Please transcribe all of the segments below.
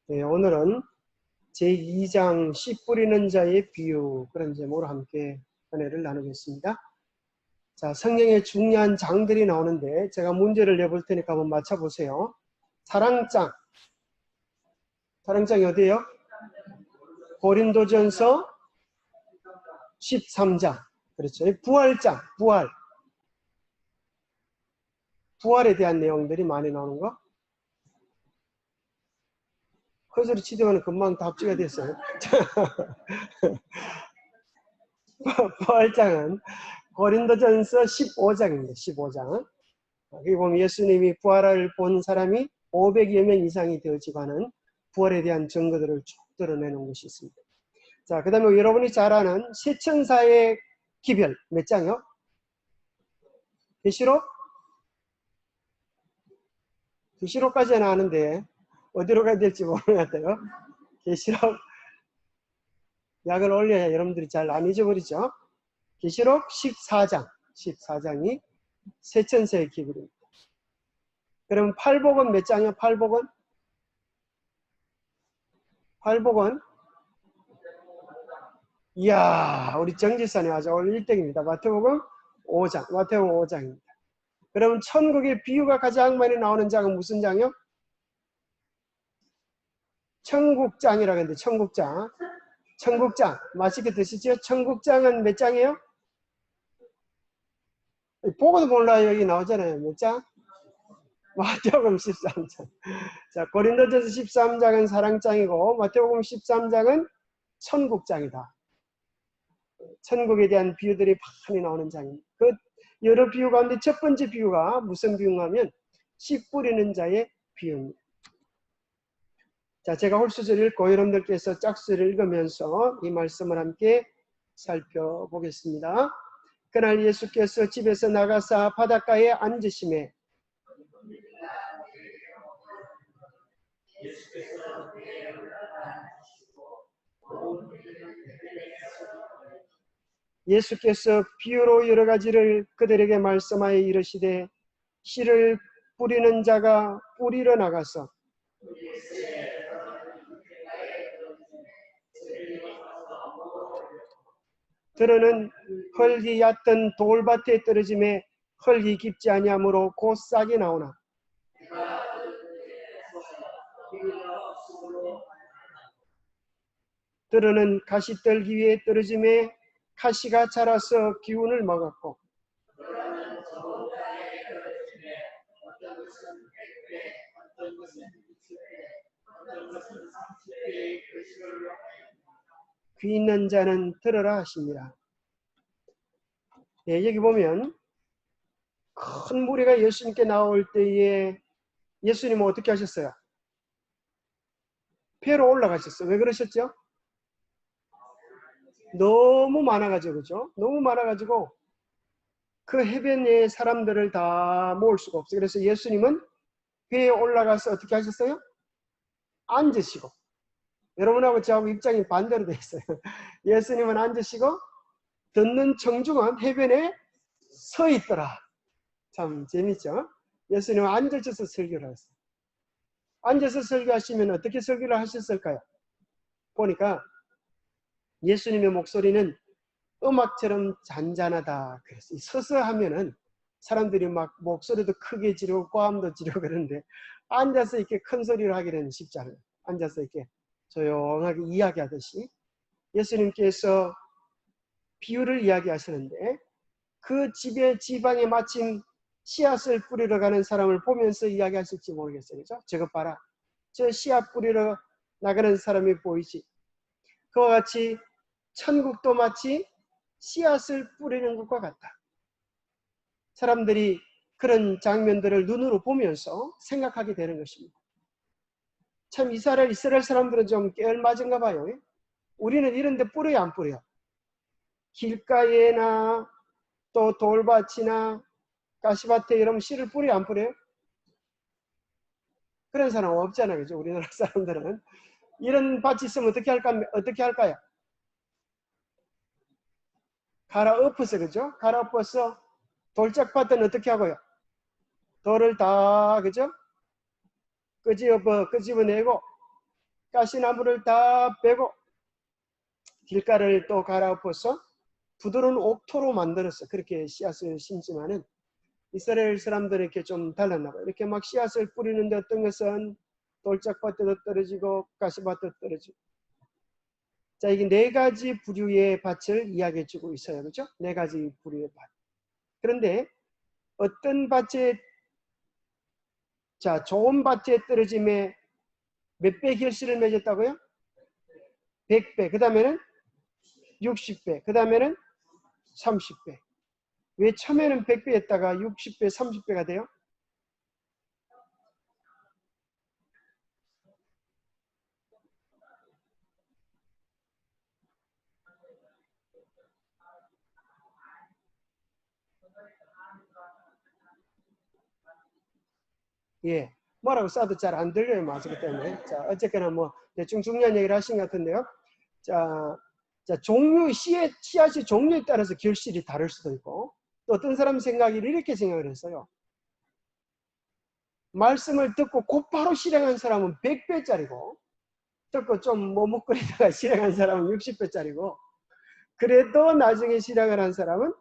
네, 오늘은 제2장 씨 뿌리는 자의 비유, 그런 제목으로 함께 은혜를 나누겠습니다. 자, 성경에 중요한 장들이 나오는데 제가 문제를 내볼 테니까 한번 맞춰보세요. 사랑장이 어디예요? 고린도전서 13장. 그렇죠. 부활장, 부활에 대한 내용들이 많이 나오는 거. 헛소리 치더니 금방 답지가 됐어요. 부활장은 고린도전서 15장입니다. 15장. 여기 보면 예수님이 부활을 본 사람이 500여 명 이상이 되어지고는 부활에 대한 증거들을 쭉 드러내는 것이 있습니다. 자, 그 다음에 여러분이 잘 아는 세천사의 기별 몇 장이요? 계시록까지는 아는데 어디로 가야 될지 모르는 것 같아요. 계시록 약을 올려야 여러분들이 잘 안 잊어버리죠. 계시록 14장이 세천사의 기별입니다. 그럼 팔복은 몇 장이요? 팔복은 이야, 우리 정지선이 아주 오늘 1등입니다. 마태복음 5장입니다. 그러면 천국의 비유가 가장 많이 나오는 장은 무슨 장이요? 천국장이라고 했는데, 천국장. 맛있게 드시죠? 천국장은 몇 장이에요? 보고도 몰라요. 여기 나오잖아요. 몇 장? 마태복음 13장. 자, 고린도전서 13장은 사랑장이고 마태복음 13장은 천국장이다. 천국에 대한 비유들이 많이 나오는 장입니다. 그 여러 비유 가운데 첫 번째 비유가 무슨 비유냐면 씨 뿌리는 자의 비유입니다. 자, 제가 홀수를 읽고 여러분들께서 짝수를 읽으면서 이 말씀을 함께 살펴보겠습니다. 그날 예수께서 집에서 나가사 바닷가에 앉으심에 예수께서 비유로 여러 가지를 그들에게 말씀하여 이르시되 씨를 뿌리는 자가 뿌리러 나가서 들어는 흙이 얕던 돌밭에 떨어짐에 흙이 깊지 아니하므로 곧 싹이 나오나 들어는 가시떨기 위에 떨어짐에 가시가 자라서 기운을 먹었고 귀 있는 자는 들으라 하십니다. 예, 여기 보면 큰 무리가 예수님께 나올 때에 예수님은 어떻게 하셨어요? 배로 올라가셨어요. 왜 그러셨죠? 너무 많아가지고, 그죠? 너무 많아가지고 그 해변의 사람들을 다 모을 수가 없어요. 그래서 예수님은 배에 올라가서 어떻게 하셨어요? 앉으시고. 여러분하고 저하고 입장이 반대로 되어 있어요. 예수님은 앉으시고 듣는 청중은 해변에 서 있더라. 참 재밌죠? 예수님은 앉으셔서 설교를 하셨어요. 앉아서 설교하시면 어떻게 설교를 하셨을까요? 보니까 예수님의 목소리는 음악처럼 잔잔하다 그랬어요. 서서 하면은 사람들이 막 목소리도 크게 지르고 고함도 지르고 그러는데 앉아서 이렇게 큰 소리를 하기는 쉽지 않아요. 앉아서 이렇게 조용하게 이야기하듯이 예수님께서 비유를 이야기하시는데 그 집의 지방에 마침 씨앗을 뿌리러 가는 사람을 보면서 이야기하실지 모르겠어요. 그죠? 저것 봐라. 저 씨앗 뿌리러 나가는 사람이 보이지? 그와 같이 천국도 마치 씨앗을 뿌리는 것과 같다. 사람들이 그런 장면들을 눈으로 보면서 생각하게 되는 것입니다. 참 이스라엘 사람들은 좀 깨알맞은가 봐요. 우리는 이런 데 뿌려요, 안 뿌려요? 길가에나 또 돌밭이나 가시밭에 이런 씨를 뿌려요, 안 뿌려요? 그런 사람 없잖아요. 그죠? 우리나라 사람들은. 이런 밭이 있으면 어떻게 할까요? 갈아엎어서, 그죠? 갈아엎어서 돌짝밭은 어떻게 하고요? 돌을 다, 그죠? 끄집어내고 가시나무를 다 빼고 길가를 또 갈아엎어서 부드러운 옥토로 만들었어. 그렇게 씨앗을 심지만은 이스라엘 사람들이 이렇게 좀 달랐나 봐요. 이렇게 막 씨앗을 뿌리는데 어떤 것은 돌짝밭에도 떨어지고 가시밭에도 떨어지고. 자, 이게 네 가지 부류의 밭을 이야기해 주고 있어요. 그렇죠? 네 가지 부류의 밭. 그런데 어떤 밭에, 자, 좋은 밭에 떨어짐에 몇 배 결실을 맺었다고요? 100배. 그 다음에는 60배. 그 다음에는 30배. 왜 처음에는 100배였다가 60배, 30배가 돼요? 예. 뭐라고 써도 잘 안 들려요. 마스크 때문에. 자, 어쨌거나 뭐 대충 중요한 얘기를 하신 것 같은데요. 자, 종류, 씨앗의 종류에 따라서 결실이 다를 수도 있고, 또 어떤 사람 생각이 이렇게 생각을 했어요. 말씀을 듣고 곧바로 실행한 사람은 100배짜리고, 듣고 좀 머뭇거리다가 실행한 사람은 60배짜리고, 그래도 나중에 실행을 한 사람은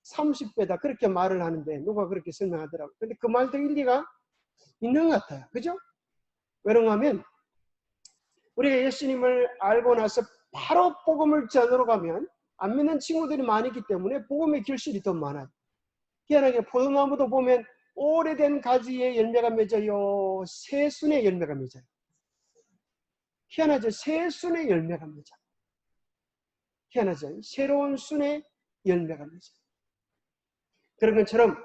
30배다. 그렇게 말을 하는데, 누가 그렇게 설명하더라고요. 근데 그 말도 일리가 있는 것 같아요. 그죠? 왜냐하면 하면 우리가 예수님을 알고 나서 바로 복음을 전으로 가면 안 믿는 친구들이 많이 있기 때문에 복음의 결실이 더 많아요. 희한하게 포도나무도 보면 오래된 가지에 열매가 맺어요. 새순의 열매가 맺어요. 희한하죠. 새순의 열매가 맺어요. 희한하죠. 새로운 순의 열매가 맺어요. 그런 것처럼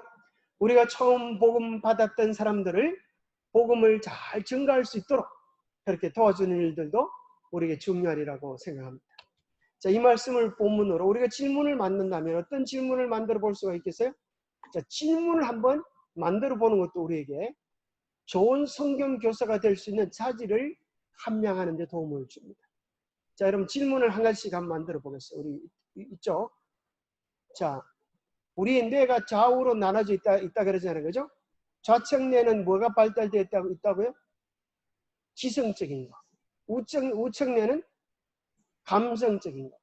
우리가 처음 복음 받았던 사람들을 복음을 잘 증가할 수 있도록 그렇게 도와주는 일들도 우리에게 중요하리라고 생각합니다. 자, 이 말씀을 본문으로 우리가 질문을 만든다면 어떤 질문을 만들어 볼 수가 있겠어요? 자, 질문을 한번 만들어 보는 것도 우리에게 좋은 성경 교사가 될 수 있는 자질을 함양하는 데 도움을 줍니다. 자, 여러분 질문을 한 가지씩 한번 만들어 보겠어요. 우리 있죠? 자, 우리 뇌가 좌우로 나눠져 있다 그러잖아요. 그죠? 좌측 뇌는 뭐가 발달되어 있다고요? 지성적인 거. 우측 뇌는 감성적인 거.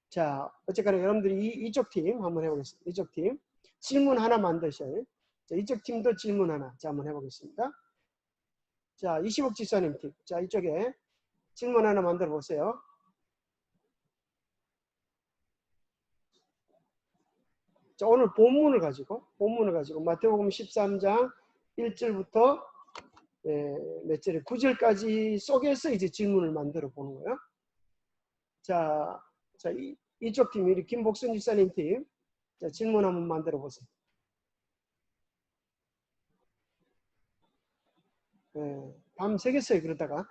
자, 어쨌거나 여러분들이 이쪽 팀 한번 해보겠습니다. 이쪽 팀. 질문 하나 만드셔요. 자, 이쪽 팀도 질문 하나. 자, 한번 해보겠습니다. 자, 20억 지사님 팀. 자, 이쪽에 질문 하나 만들어 보세요. 자, 오늘 본문을 가지고 마태복음 13장 1절부터 몇 절에 9절까지 속에서 이제 질문을 만들어 보는 거예요. 자, 이쪽 팀, 우리 김복순 지사님 팀. 자, 질문 한번 만들어 보세요. 밤 새겠어요, 그러다가.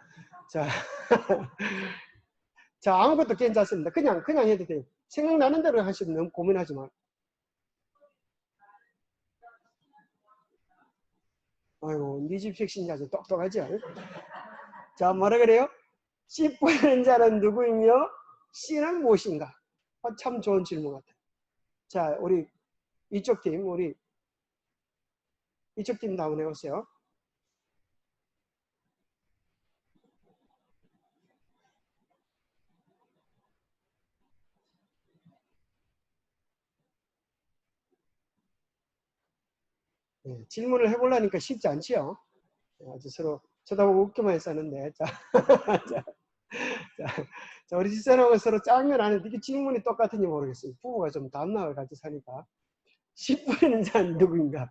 자, 자, 아무것도 괜찮습니다. 그냥 해도 돼요. 생각나는 대로 하시면 너무 고민하지 말고. 아이고, 네 집 색신이 아주 똑똑하지? 자, 뭐라 그래요? 씨 뿌리는 자는 누구이며 씨는 무엇인가? 참 좋은 질문 같아요. 자, 우리 이쪽 팀, 이쪽 팀 한번 해보세요. 질문을 해보려니까 쉽지 않지요? 아주 서로 쳐다보고 웃기만 했었는데. 자, 자, 우리 집사람하고 서로 짱을 안 해도 이게 질문이 똑같은지 모르겠어요. 부부가 좀 담나게 같이 사니까. 씨 뿌리는 자는 누구인가?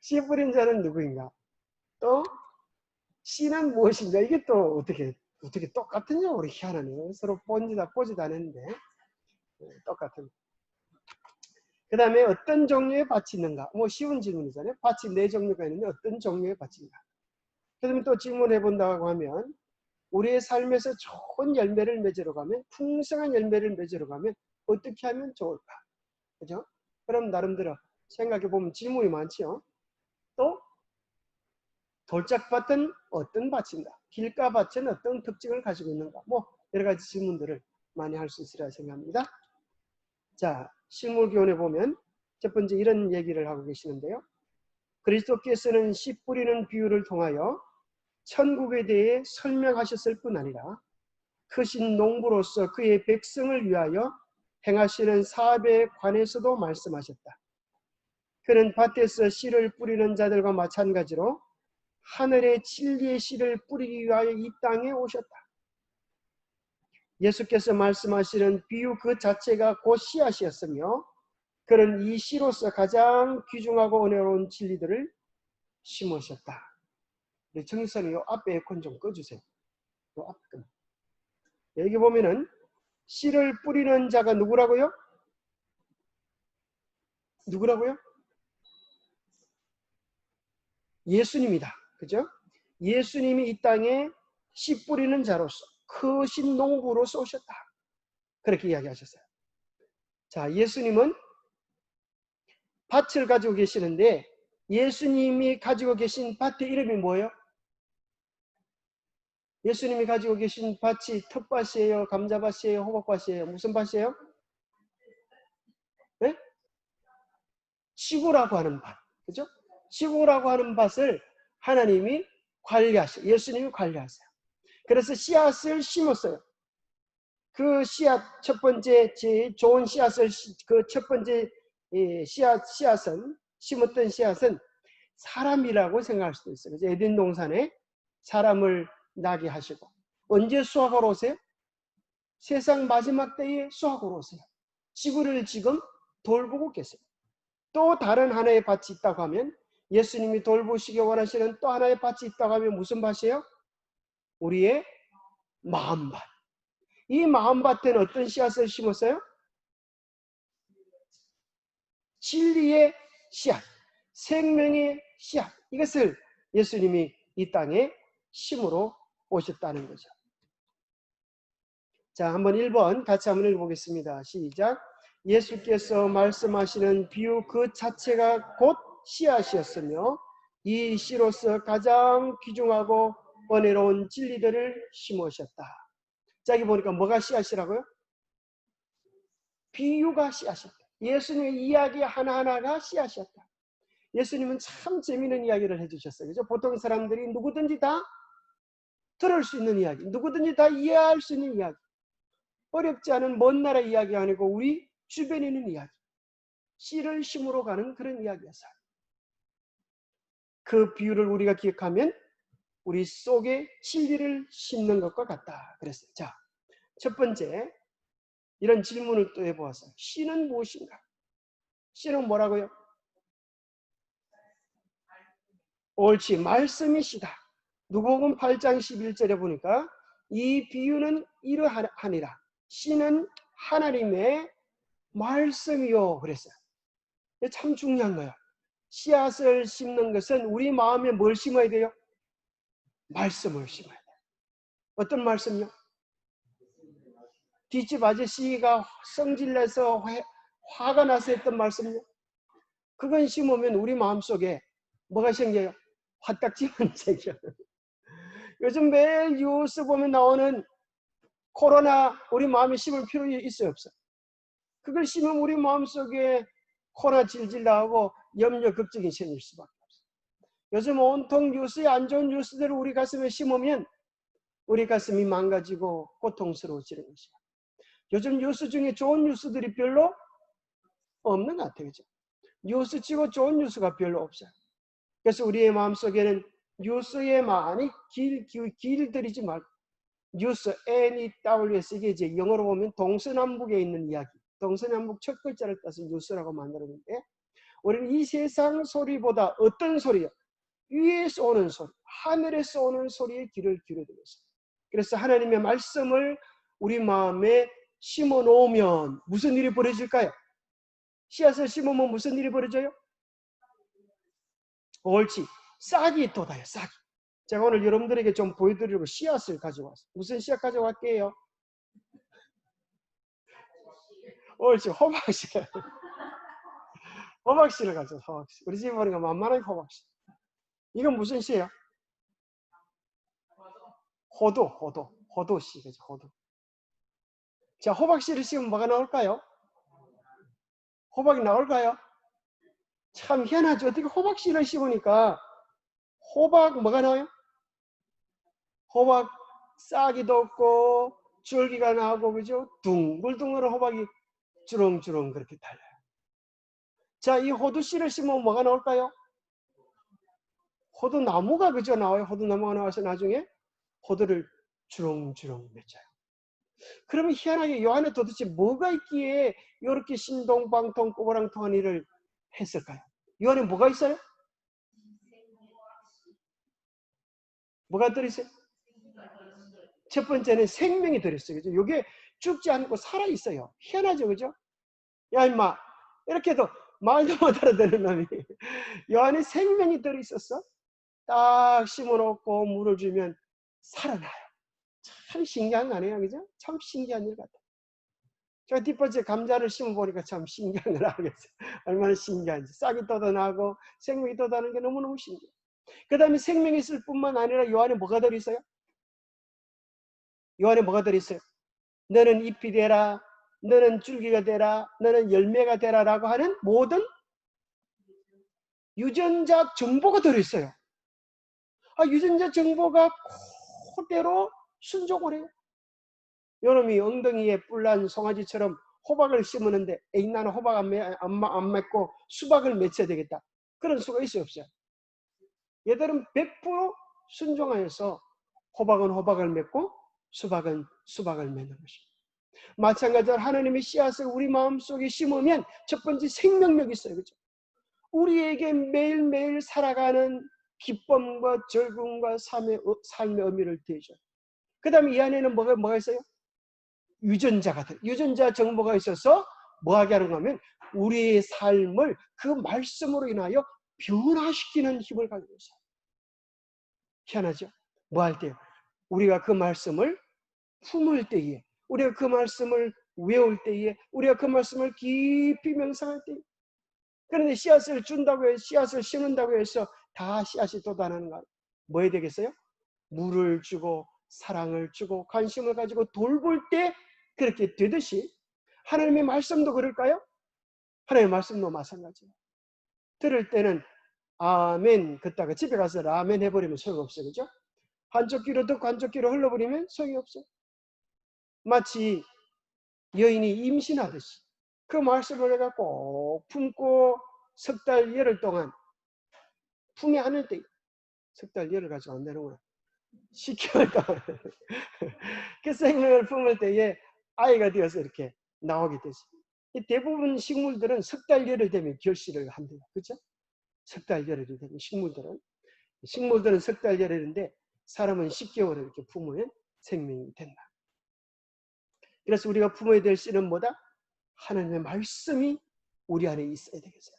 씨 뿌린 자는 누구인가? 또 씨는 무엇인가? 이게 또 어떻게 똑같으냐? 우리 희한하네요. 서로 보지도 않았는데 똑같은. 그 다음에 어떤 종류의 밭이 있는가? 뭐 쉬운 질문이잖아요. 밭이 네 종류가 있는데 어떤 종류의 밭인가? 그다음에 또 질문해 본다고 하면 우리의 삶에서 좋은 열매를 맺으러 가면 풍성한 열매를 맺으러 가면 어떻게 하면 좋을까? 그죠? 그럼 나름대로 생각해 보면 질문이 많지요. 또 돌짝밭은 어떤 밭인가? 길가밭은 어떤 특징을 가지고 있는가? 뭐 여러 가지 질문들을 많이 할 수 있으리라 생각합니다. 자, 실물교훈에 보면 첫 번째 이런 얘기를 하고 계시는데요. 그리스도께서는 씨 뿌리는 비유를 통하여 천국에 대해 설명하셨을 뿐 아니라 크신 농부로서 그의 백성을 위하여 행하시는 사업에 관해서도 말씀하셨다. 그는 밭에서 씨를 뿌리는 자들과 마찬가지로 하늘의 진리의 씨를 뿌리기 위하여 이 땅에 오셨다. 예수께서 말씀하시는 비유 그 자체가 곧 씨앗이었으며 그는 이 씨로서 가장 귀중하고 은혜로운 진리들을 심으셨다. 정선이 요 앞에 에어컨 좀 꺼주세요. 요 앞에. 여기 보면은 씨를 뿌리는 자가 누구라고요? 누구라고요? 예수님이다. 그죠? 예수님이 이 땅에 씨 뿌리는 자로서 크신 농부로서 오셨다. 그렇게 이야기하셨어요. 자, 예수님은 밭을 가지고 계시는데 예수님이 가지고 계신 밭의 이름이 뭐예요? 예수님이 가지고 계신 밭이 텃밭이에요? 감자밭이에요? 호박밭이에요? 무슨 밭이에요? 네? 지구라고 하는 밭. 그죠? 지구라고 하는 밭을 하나님이 관리하셔요. 예수님이 관리하세요. 그래서 씨앗을 심었어요. 그 씨앗 첫 번째 제일 좋은 씨앗을 그 첫 번째 씨앗은 심었던 씨앗은 사람이라고 생각할 수도 있어요. 그래서 에덴 동산에 사람을 나게 하시고 언제 수확하러 오세요? 세상 마지막 때에 수확하러 오세요. 지구를 지금 돌보고 계세요. 또 다른 하나의 밭이 있다고 하면 예수님이 돌보시기 원하시는 또 하나의 밭이 있다고 하면 무슨 밭이에요? 우리의 마음밭. 이 마음밭에는 어떤 씨앗을 심었어요? 진리의 씨앗, 생명의 씨앗. 이것을 예수님이 이 땅에 심으러 오셨다는 거죠. 자, 한번 1번 같이 한번 읽어보겠습니다. 시작. 예수께서 말씀하시는 비유 그 자체가 곧 씨앗이었으며 이 씨로서 가장 귀중하고 은혜로운 진리들을 심으셨다. 자, 여기 보니까 뭐가 씨앗이라고요? 비유가 씨앗이었다. 예수님의 이야기 하나하나가 씨앗이었다. 예수님은 참 재미있는 이야기를 해주셨어요. 그죠? 보통 사람들이 누구든지 다 들을 수 있는 이야기, 누구든지 다 이해할 수 있는 이야기, 어렵지 않은 먼 나라 이야기 아니고 우리 주변에 있는 이야기, 씨를 심으러 가는 그런 이야기였어요. 그 비유를 우리가 기억하면 우리 속에 진리를 심는 것과 같다 그랬어요. 자, 첫 번째 이런 질문을 또 해보았어요. 씨는 무엇인가? 씨는 뭐라고요? 옳지, 말씀이시다. 누가복음 8장 11절에 보니까 이 비유는 이러하니라. 씨는 하나님의 말씀이요 그랬어요. 참 중요한 거예요. 씨앗을 심는 것은 우리 마음에 뭘 심어야 돼요? 말씀을 심어야 돼요. 어떤 말씀요? 뒷집 아저씨가 성질내서 화가 나서 했던 말씀요? 그건 심으면 우리 마음속에 뭐가 생겨요? 화딱지만 생겨요. 요즘 매일 뉴스 보면 나오는 코로나 우리 마음에 심을 필요 있어요 없어요? 그걸 심으면 우리 마음속에 코로나 질질 나오고 염려 걱정이 생길 수밖에 없어요. 요즘 온통 뉴스에 안 좋은 뉴스들을 우리 가슴에 심으면 우리 가슴이 망가지고 고통스러워지는 것이에요. 요즘 뉴스 중에 좋은 뉴스들이 별로 없는 것 같아요. 그죠? 뉴스 치고 좋은 뉴스가 별로 없어요. 그래서 우리의 마음속에는 뉴스에 많이 길들이지 말고 뉴스, NEWS, 이게 이제 영어로 보면 동서남북에 있는 이야기, 동서남북 첫 글자를 따서 뉴스라고 만들었는데 우리는 이 세상 소리보다 어떤 소리요? 위에서 오는 소리, 하늘에서 오는 소리에 귀를 기울여드리고 있어요. 그래서 하나님의 말씀을 우리 마음에 심어 놓으면 무슨 일이 벌어질까요? 씨앗을 심으면 무슨 일이 벌어져요? 옳지, 싹이 돋아요. 싹이. 제가 오늘 여러분들에게 좀 보여드리려고 씨앗을 가져왔어요. 무슨 씨앗 가져왔게요? 옳지, 호박씨. 호박씨를 가져왔어요. 호박씨. 우리 집에 보니까 만만한 호박씨. 이건 무슨 씨예요? 호도씨. 그죠? 호도. 자, 호박씨를 심으면 뭐가 나올까요? 호박이 나올까요? 참 희한하죠. 어떻게 호박씨를 심으니까 호박 뭐가 나와요? 호박 싹이도 없고 줄기가 나고 그죠? 둥글둥글한 호박이 주렁주렁 그렇게 달려요. 자, 이 호두 씨를 심으면 뭐가 나올까요? 호두 나무가 그죠? 나와요. 호두 나무가 나와서 나중에 호두를 주렁주렁 맺어요. 그러면 희한하게 요 안에 도대체 뭐가 있기에 이렇게 신동방통 꼬부랑통한 일을 했을까요? 요 안에 뭐가 있어요? 뭐가 들어있어요? 첫 번째는 생명이 들어있어요. 그죠? 이게 죽지 않고 살아있어요. 희한하죠. 그죠? 야, 임마. 이렇게 해도 말도 못 알아듣는 놈이. 요 안에 생명이 들어있었어. 딱 심어놓고 물을 주면 살아나요. 참 신기한 거 아니에요? 그죠? 참 신기한 일 같아요. 제가 뒷번째 감자를 심어보니까 참 신기한 걸 알겠어요. 얼마나 신기한지. 싹이 돋아나고 생명이 돋아나는 게 너무너무 신기해요. 그 다음에 생명이 있을 뿐만 아니라 요 안에 뭐가 들어있어요? 요 안에 뭐가 들어있어요? 너는 잎이 되라, 너는 줄기가 되라, 너는 열매가 되라 라고 하는 모든 유전자 정보가 들어있어요. 유전자 정보가 그대로 순종을 해요. 요놈이 엉덩이에 뿔난 송아지처럼 호박을 심었는데 에이 나는 호박 안 맺고 수박을 맺혀야 되겠다. 그런 수가 있어요 없어요? 얘들은 100% 순종하여서 호박은 호박을 맺고 수박은 수박을 맺는 것입니다. 마찬가지로 하나님의 씨앗을 우리 마음속에 심으면 첫 번째 생명력이 있어요. 그렇죠? 우리에게 매일매일 살아가는 기쁨과 즐거움과 삶의 의미를 대줘요. 그 다음에 이 안에는 뭐가 있어요? 유전자가 돼. 유전자 정보가 있어서 뭐하게 하는 거면 우리의 삶을 그 말씀으로 인하여 변화시키는 힘을 가지고 있어요. 희한하죠? 뭐 할 때요? 우리가 그 말씀을 품을 때에, 우리가 그 말씀을 외울 때에, 우리가 그 말씀을 깊이 명상할 때에. 그런데 씨앗을 준다고 해서, 씨앗을 심는다고 해서 다 씨앗이 돋아나는가? 뭐 해야 되겠어요? 물을 주고 사랑을 주고 관심을 가지고 돌볼 때 그렇게 되듯이 하나님의 말씀도 그럴까요? 하나님의 말씀도 마찬가지예요. 들을 때는 아멘 그다가 집에 가서 라멘 해버리면 소용없어요. 그죠? 한쪽 귀로 듣고 한쪽 귀로 흘러버리면 소용이 없어요. 마치 여인이 임신하듯이 그 말씀을 내가 꼭 품고 석 달 열흘 동안 품에 안을 때 석 달 열흘 가지고 안 되는구나. 10개월 동안 그 생명을 품을 때에 아이가 되어서 이렇게 나오게 되죠. 대부분 식물들은 석 달 열흘 되면 결실을 한대요. 그렇죠? 석 달 열흘이 되면 식물들은 석 달 열흘인데 사람은 10개월을 이렇게 품으면 생명이 된다. 그래서 우리가 품어야 될 씨는 뭐다? 하나님의 말씀이 우리 안에 있어야 되겠어요.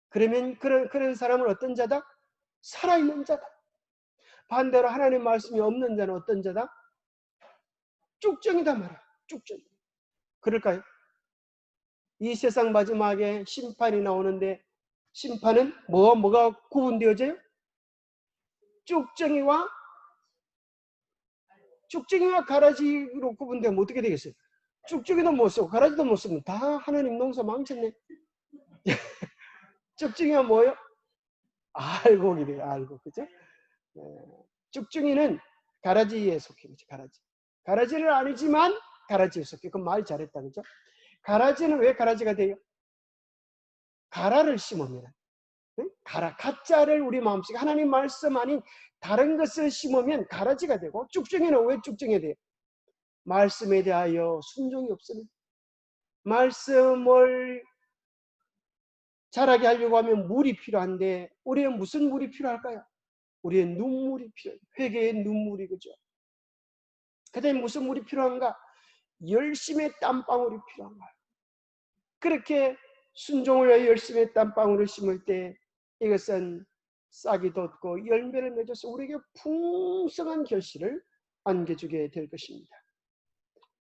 그러면 그런 사람은 어떤 자다? 살아있는 자다. 반대로 하나님의 말씀이 없는 자는 어떤 자다? 쭉정이다 말이야. 쭉정. 그럴까요? 이 세상 마지막에 심판이 나오는데 심판은 뭐가 구분되어져요? 쭉정이와 가라지로 구분되면 어떻게 되겠어요? 쭉정이도 못 쓰고 가라지도 못 쓰면 다 하나님 농사 망쳤네. 쭉정이가 뭐예요? 알곡이래요. 알곡. 그죠? 쭉정이는 가라지에 속해. 가라지. 가라지를 아니지만 가라지에 속해. 그 말 잘했다. 그죠? 가라지는 왜 가라지가 돼요? 가라를 심으면 가라, 가짜를 우리 마음속에 하나님 말씀 아닌 다른 것을 심으면 가라지가 되고 쭉정이는 왜 쭉정이 돼요? 말씀에 대하여 순종이 없으면 말씀을 자라게 하려고 하면 물이 필요한데 우리는 무슨 물이 필요할까요? 우리의 눈물이 필요해요. 회개의 눈물이 그죠? 그 다음에 무슨 물이 필요한가? 열심의 땀방울이 필요한 거예요. 그렇게 순종을 위해 열심히 땀방울을 심을 때 이것은 싹이 돋고 열매를 맺어서 우리에게 풍성한 결실을 안겨주게 될 것입니다.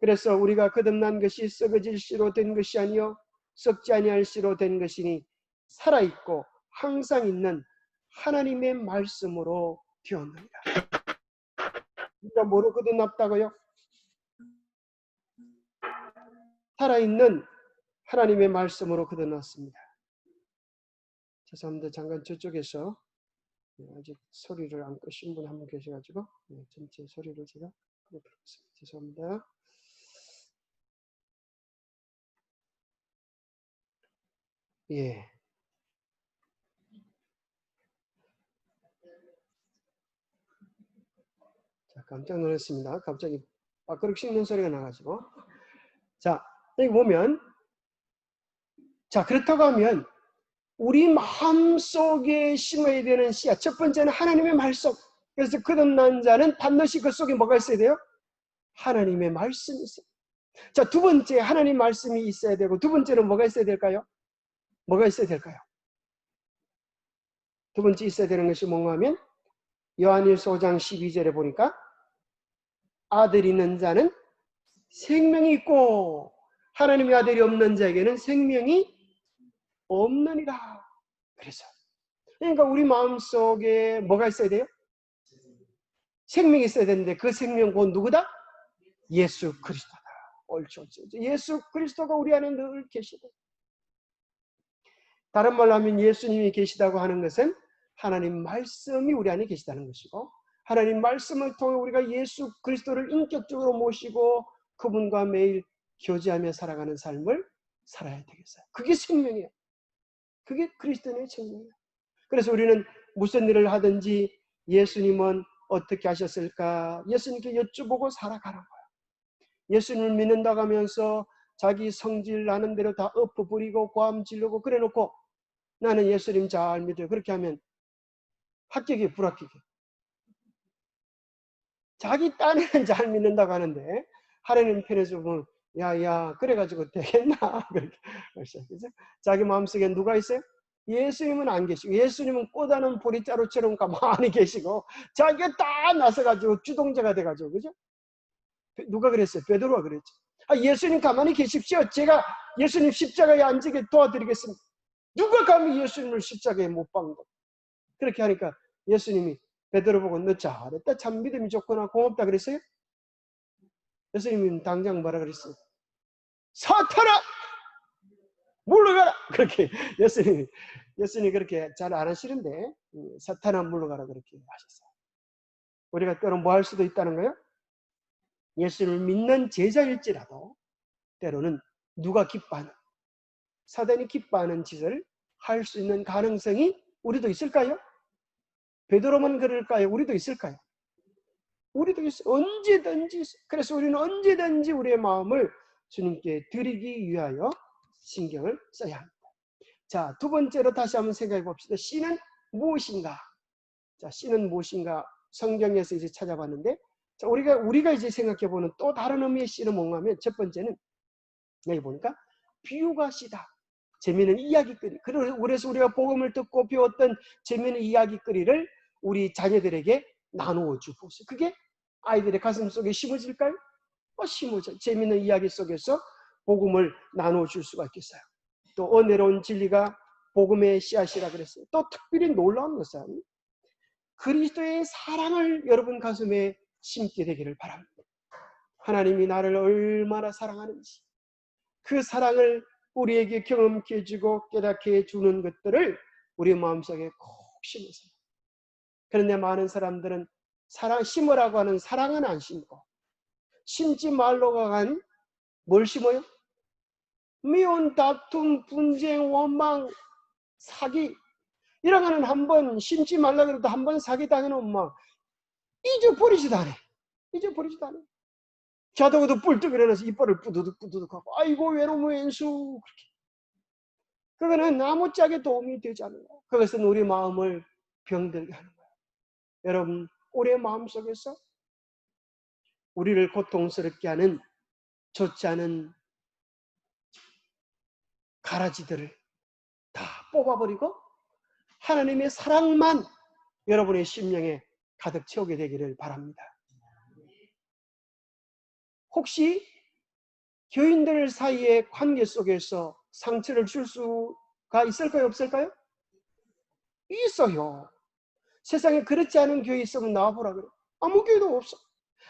그래서 우리가 거듭난 것이 썩어질 씨로 된 것이 아니요 썩지 아니할 씨로 된 것이니 살아있고 항상 있는 하나님의 말씀으로 되었느니라. 우리가 뭐로 거듭났다고요? 살아있는 하나님의 말씀으로 거듭났습니다. 죄송합니다. 잠깐 저쪽에서 아직 소리를 안 끄신 분 한 분 계셔가지고 전체 소리를 제가 끄도록하겠습니다. 죄송합니다. 예. 자, 깜짝 놀랐습니다. 갑자기 밥그릇 씹는 소리가 나가지고. 자, 여기 보면, 자, 그렇다고 하면 우리 마음속에 심어야 되는 씨앗. 첫 번째는 하나님의 말씀. 그래서 거듭난 자는 반드시 그 속에 뭐가 있어야 돼요? 하나님의 말씀이 있어요. 자, 두 번째 하나님 말씀이 있어야 되고, 두 번째는 뭐가 있어야 될까요? 뭐가 있어야 될까요? 두 번째 있어야 되는 것이 뭔가 하면 요한일서 5장 12절에 보니까 아들 있는 자는 생명이 있고 하나님의 아들이 없는 자에게는 생명이 없느니라. 그래서 그러니까 우리 마음속에 뭐가 있어야 돼요? 생명이 있어야 되는데 그 생명 곧 누구다? 예수 그리스도다. 옳죠. 예수 그리스도가 우리 안에 늘 계시다. 다른 말로 하면 예수님이 계시다고 하는 것은 하나님 말씀이 우리 안에 계시다는 것이고 하나님 말씀을 통해 우리가 예수 그리스도를 인격적으로 모시고 그분과 매일 교제하며 살아가는 삶을 살아야 되겠어요. 그게 생명이에요. 그게 그리스도인의 생명이에요. 그래서 우리는 무슨 일을 하든지 예수님은 어떻게 하셨을까? 예수님께 여쭤보고 살아가는 거예요. 예수님을 믿는다고 하면서 자기 성질 나는 대로 다 엎어버리고 고함 지르고 그래놓고 나는 예수님 잘 믿어요. 그렇게 하면 합격이 불합격이. 자기 딴에는 잘 믿는다고 하는데 하나님 편에서 보면 야야 그래가지고 되겠나? 그렇게 그죠? 자기 마음속에 누가 있어요? 예수님은 안 계시고 예수님은 꽃하는 보리자루처럼 가만히 계시고 자기가 다 나서가지고 주동자가 돼가지고 그죠? 누가 그랬어요? 베드로가 그랬죠. 아, 예수님 가만히 계십시오. 제가 예수님 십자가에 앉게 도와드리겠습니다. 누가 감히 예수님을 십자가에 못 박는 거? 그렇게 하니까 예수님이 베드로 보고 너 잘했다. 참 믿음이 좋구나. 고맙다 그랬어요? 예수님은 당장 뭐라 그랬어요? 사탄아! 물러가라! 그렇게 예수님이 그렇게 잘 안 하시는데 사탄아 물러가라 그렇게 하셨어요. 우리가 때로 뭐 할 수도 있다는 거예요? 예수님을 믿는 제자일지라도 때로는 누가 기뻐하는 사단이 기뻐하는 짓을 할 수 있는 가능성이 우리도 있을까요? 베드로만 그럴까요? 우리도 있을까요? 우리도 있어요. 언제든지. 그래서 우리는 언제든지 우리의 마음을 주님께 드리기 위하여 신경을 써야 합니다. 자, 두 번째로 다시 한번 생각해 봅시다. 씨는 무엇인가? 자, 씨는 무엇인가? 성경에서 이제 찾아봤는데, 자, 우리가 이제 생각해 보는 또 다른 의미의 씨는 뭔가 하면 첫 번째는 여기 보니까 비유가 씨다. 재미있는 이야기거리. 그래서 우리가 복음을 듣고 배웠던 재미있는 이야기거리를 우리 자녀들에게 나누어 주고 있어요. 그게 아이들의 가슴 속에 심어질까요? 심어져. 재미있는 이야기 속에서 복음을 나누어 줄 수가 있겠어요. 또 은혜로운 진리가 복음의 씨앗이라 그랬어요. 또 특별히 놀라운 것은 그리스도의 사랑을 여러분 가슴에 심게 되기를 바랍니다. 하나님이 나를 얼마나 사랑하는지 그 사랑을 우리에게 경험케 해주고 깨닫게 해주는 것들을 우리 마음속에 꼭 심으세요. 그런데 많은 사람들은 심으라고 하는 사랑은 안 심고 심지 말라고 한 뭘 심어요? 미운 다툼, 분쟁, 원망, 사기 이런 거는 한번 심지 말라고 해도 한번 사기 당해놓으면 막 잊어버리지도 않아. 잊어버리지도 않아. 자다가도 뿔떡 일어나서 이빨을 뿌두둑뿌두둑하고 아이고 외로워 왼수 그렇게. 그거는 아무짝에 도움이 되지 않는 거예요. 그것은 우리 마음을 병들게 하는 거예요. 여러분 우리의 마음속에서 우리를 고통스럽게 하는 좋지 않은 가라지들을 다 뽑아버리고 하나님의 사랑만 여러분의 심령에 가득 채우게 되기를 바랍니다. 혹시 교인들 사이의 관계 속에서 상처를 줄 수가 있을까요? 없을까요? 있어요. 세상에 그렇지 않은 교회 있으면 나와보라 그래. 아무 교회도 없어.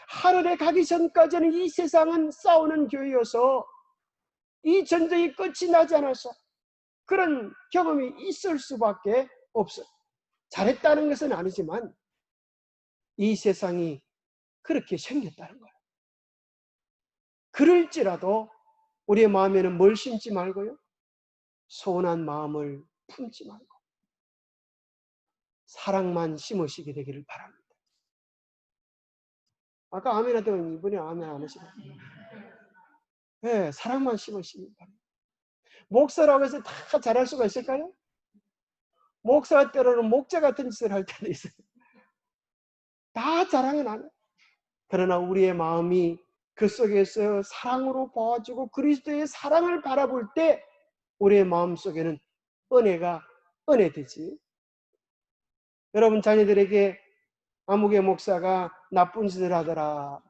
하늘에 가기 전까지는 이 세상은 싸우는 교회여서 이 전쟁이 끝이 나지 않았어. 그런 경험이 있을 수밖에 없어요. 잘했다는 것은 아니지만 이 세상이 그렇게 생겼다는 거예요. 그럴지라도 우리의 마음에는 뭘 심지 말고요? 소원한 마음을 품지 말고 사랑만 심으시게 되기를 바랍니다. 아까 아멘 하더니 이번에 아멘 안 하시네. 네, 사랑만 심으시기 바랍니다. 목사라고 해서 다 잘할 수가 있을까요? 목사가 때로는 목자 같은 짓을 할 때도 있어요. 다 자랑은 안 해요. 그러나 우리의 마음이 그 속에서 사랑으로 보아주고 그리스도의 사랑을 바라볼 때 우리의 마음속에는 은혜가 은혜되지. 여러분 자녀들에게 아무개 목사가 나쁜 짓을 하더라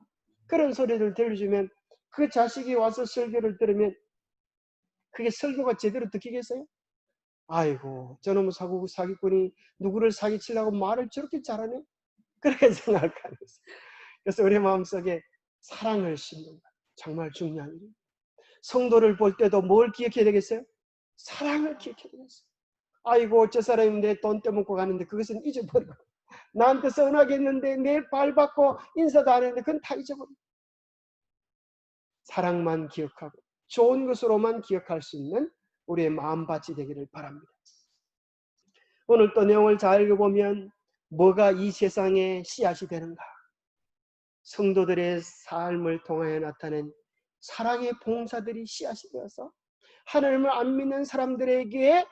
그런 소리를 들려주면 그 자식이 와서 설교를 들으면 그게 설교가 제대로 듣기겠어요? 아이고 저놈의 사기꾼이 누구를 사기치려고 말을 저렇게 잘하네? 그렇게 생각할 거 아니겠어요? 그래서 우리 마음속에 사랑을 심는 것 정말 중요한 일이에요. 성도를 볼 때도 뭘 기억해야 되겠어요? 사랑을 기억해야 되겠어요. 아이고 저 사람이 내 돈 떼먹고 가는데 그것은 잊어버리고 나한테 서운하게 했는데 내 발 받고 인사도 안 했는데 그건 다 잊어버리고 사랑만 기억하고 좋은 것으로만 기억할 수 있는 우리의 마음밭이 되기를 바랍니다. 오늘 또 내용을 잘 읽어보면 뭐가 이 세상의 씨앗이 되는가? 성도들의 삶을 통하여 나타낸 사랑의 봉사들이 씨앗이 되어서 하나님을 안 믿는 사람들에게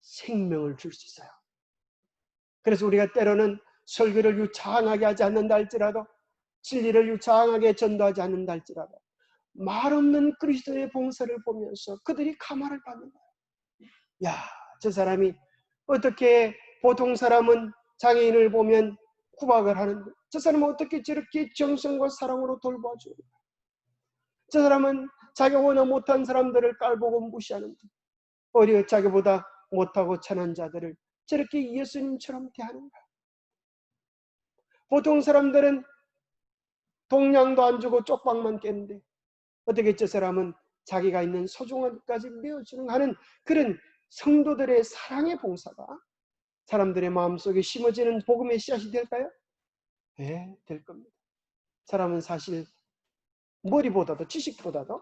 생명을 줄 수 있어요. 그래서 우리가 때로는 설교를 유창하게 하지 않는다 할지라도 진리를 유창하게 전도하지 않는다 할지라도 말 없는 그리스도의 봉사를 보면서 그들이 감화를 받는 거예요. 야, 저 사람이 어떻게 보통 사람은 장애인을 보면 구박을 하는데 저 사람은 어떻게 저렇게 정성과 사랑으로 돌봐주는가? 저 사람은 자기보다 못한 사람들을 깔보고 무시하는데 오히려 자기보다 못하고 천한 자들을 저렇게 예수님처럼 대하는가? 보통 사람들은 동량도 안 주고 쪽방만 깼는데 어떻게 저 사람은 자기가 있는 소중한 것까지 메어주는 하는 그런 성도들의 사랑의 봉사가 사람들의 마음속에 심어지는 복음의 씨앗이 될까요? 네, 될 겁니다. 사람은 사실 머리보다도 지식보다도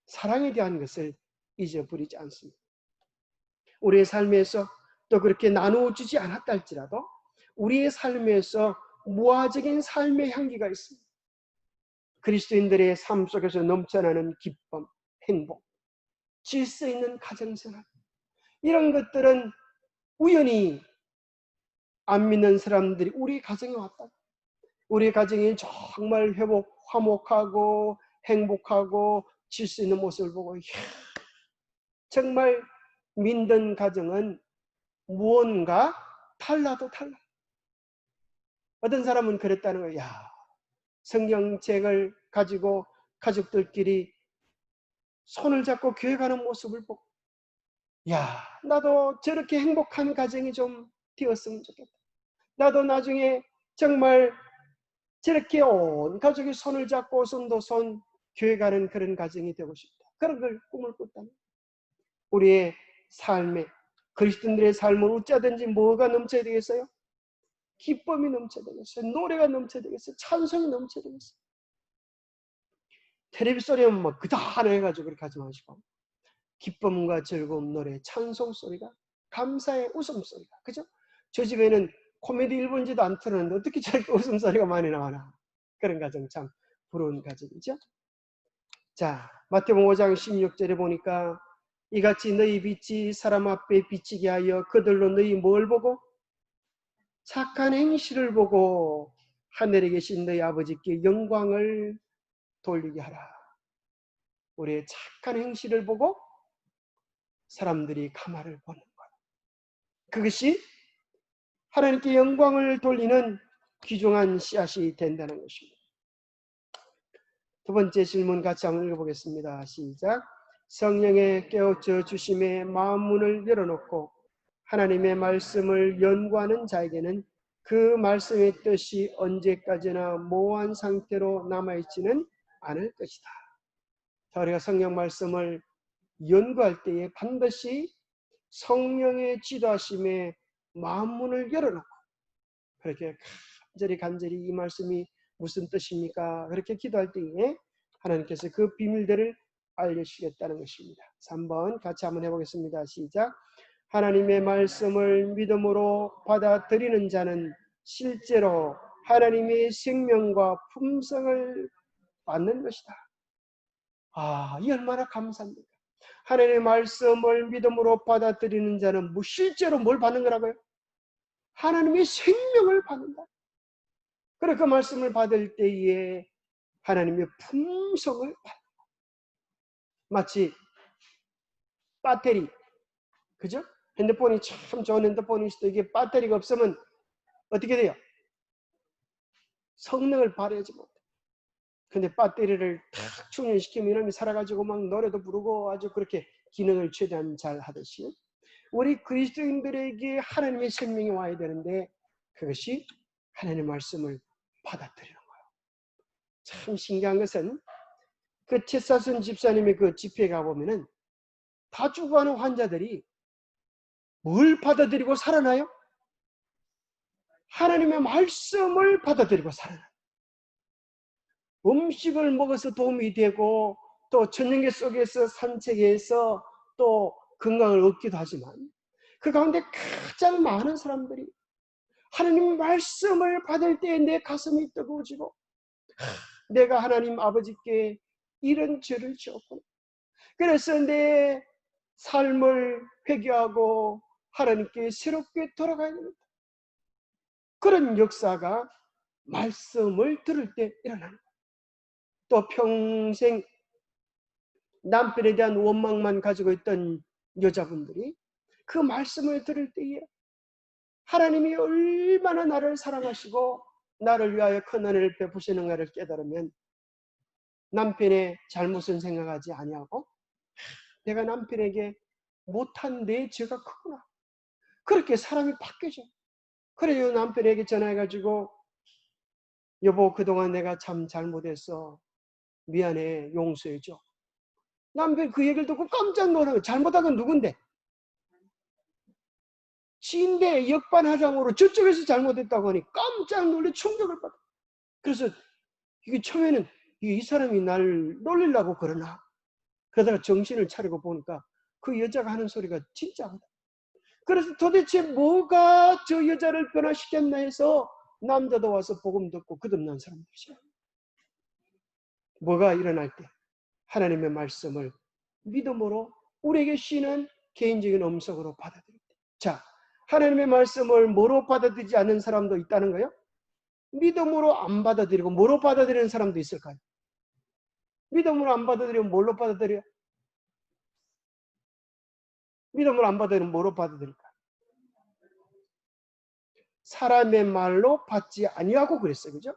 사랑에 대한 것을 잊어버리지 않습니다. 우리의 삶에서 또 그렇게 나누어주지 않았다 할지라도 우리의 삶에서 무화적인 삶의 향기가 있습니다. 그리스도인들의 삶 속에서 넘쳐나는 기쁨, 행복, 질서 있는 가정생활 이런 것들은 우연히 안 믿는 사람들이 우리 가정에 왔다. 우리 가정이 정말 화목하고 행복하고 질서 있는 모습을 보고 정말 믿는 가정은 무언가 달라도 달라. 어떤 사람은 그랬다는 거예요. 야, 성경책을 가지고 가족들끼리 손을 잡고 교회 가는 모습을 보고 야, 나도 저렇게 행복한 가정이 좀 되었으면 좋겠다. 나도 나중에 정말 저렇게 온 가족이 손을 잡고 손도 손 교회 가는 그런 가정이 되고 싶다. 그런 걸 꿈을 꿨다는 우리의 삶에 그리스도인들의 삶은 어쩌든지 뭐가 넘쳐야 되겠어요? 기쁨이 넘쳐야 되겠어요? 노래가 넘쳐야 되겠어요? 찬송이 넘쳐야 되겠어요? 텔레비 소리만 막 그다하나 해가지고 그렇게 하지 마시고 기쁨과 즐거움 노래, 찬송 소리가 감사의 웃음소리가 그죠? 저 집에는 코미디 1분지도 안 틀었는데 어떻게 저렇게 웃음소리가 많이 나오나 그런 가정 참 부러운 가정이죠. 자, 마태복음 5장 16절에 보니까 이같이 너희 빛이 사람 앞에 비치게 하여 그들로 너희 뭘 보고? 착한 행실을 보고 하늘에 계신 너희 아버지께 영광을 돌리게 하라. 우리의 착한 행실을 보고 사람들이 감화를 보는 것. 그것이 하나님께 영광을 돌리는 귀중한 씨앗이 된다는 것입니다. 두 번째 질문 같이 한번 읽어보겠습니다. 시작. 성령의 깨우쳐 주심에 마음 문을 열어놓고 하나님의 말씀을 연구하는 자에게는 그 말씀의 뜻이 언제까지나 모호한 상태로 남아있지는 않을 것이다. 자, 우리가 성경 말씀을 연구할 때에 반드시 성령의 지도하심에 마음문을 열어놓고 그렇게 간절히 이 말씀이 무슨 뜻입니까? 그렇게 기도할 때에 하나님께서 그 비밀들을 알려주시겠다는 것입니다. 3번 같이 한번 해보겠습니다. 시작. 하나님의 말씀을 믿음으로 받아들이는 자는 실제로 하나님의 생명과 품성을 받는 것이다. 이 얼마나 감사합니까? 하나님의 말씀을 믿음으로 받아들이는 자는 실제로 뭘 받는 거라고요? 하나님의 생명을 받는다. 그래 그 말씀을 받을 때에 하나님의 품성을 받는다. 마치 배터리, 그죠? 핸드폰이 참 좋은 핸드폰이 있어도 이게 배터리가 없으면 어떻게 돼요? 성능을 발휘하지 못해. 근데 배터리를 탁 충전시키면 이놈이 살아가지고 막 노래도 부르고 아주 그렇게 기능을 최대한 잘 하듯이 우리 그리스도인들에게 하나님의 생명이 와야 되는데 그것이 하나님의 말씀을 받아들이는 거예요. 참 신기한 것은 그 채사순 집사님의 그 집회에 가보면은 다 죽어가는 환자들이 뭘 받아들이고 살아나요? 하나님의 말씀을 받아들이고 살아나요. 음식을 먹어서 도움이 되고 또 천연계 속에서 산책해서 또 건강을 얻기도 하지만 그 가운데 가장 많은 사람들이 하나님 말씀을 받을 때 내 가슴이 뜨거워지고 내가 하나님 아버지께 이런 죄를 지었구나. 그래서 내 삶을 회개하고 하나님께 새롭게 돌아가야 됩니다. 그런 역사가 말씀을 들을 때 일어나는 거예요. 또 평생 남편에 대한 원망만 가지고 있던 여자분들이 그 말씀을 들을 때에 하나님이 얼마나 나를 사랑하시고 나를 위하여 큰 은혜를 베푸시는가를 깨달으면 남편의 잘못은 생각하지 아니하고 내가 남편에게 못한 내 죄가 크구나. 그렇게 사람이 바뀌죠. 그래요 남편에게 전화해가지고 여보 그동안 내가 참 잘못했어. 미안해 용서해줘. 남편 그 얘기를 듣고 깜짝 놀라요. 잘못한 건 누군데? 지인데 역반하장으로 저쪽에서 잘못했다고 하니 깜짝 놀래 충격을 받아. 그래서 이게 처음에는 이 사람이 날 놀리려고 그러나 그러다가 정신을 차리고 보니까 그 여자가 하는 소리가 진짜거든. 그래서 도대체 뭐가 저 여자를 변화시켰나 해서 남자도 와서 복음 듣고 거듭난 사람들이죠. 뭐가 일어날 때 하나님의 말씀을 믿음으로 우리에게 쉬는 개인적인 음성으로 받아들일 때. 자, 하나님의 말씀을 뭐로 받아들이지 않는 사람도 있다는 거예요? 믿음으로 안 받아들이고 뭐로 받아들이는 사람도 있을까요? 믿음으로 안 받아들이면 뭘로 받아들여요? 믿음으로 안 받아들이면 뭐로 받아들일까? 사람의 말로 받지 아니하고 그랬어요. 그죠?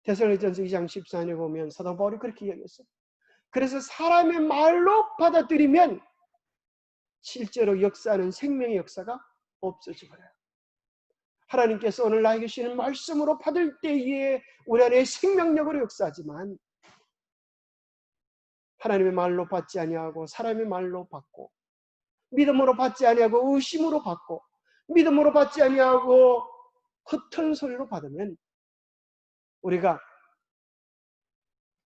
데살로니가전서 2장 14절에 보면 사도 바울이 그렇게 이야기했어요. 그래서 사람의 말로 받아들이면 실제로 역사하는 생명의 역사가 없어져버려요. 하나님께서 오늘 나에게 주시는 말씀으로 받을 때에 우리 안에 생명력으로 역사하지만 하나님의 말로 받지 아니하고 사람의 말로 받고 믿음으로 받지 아니하고 의심으로 받고 믿음으로 받지 아니하고 헛된 소리로 받으면 우리가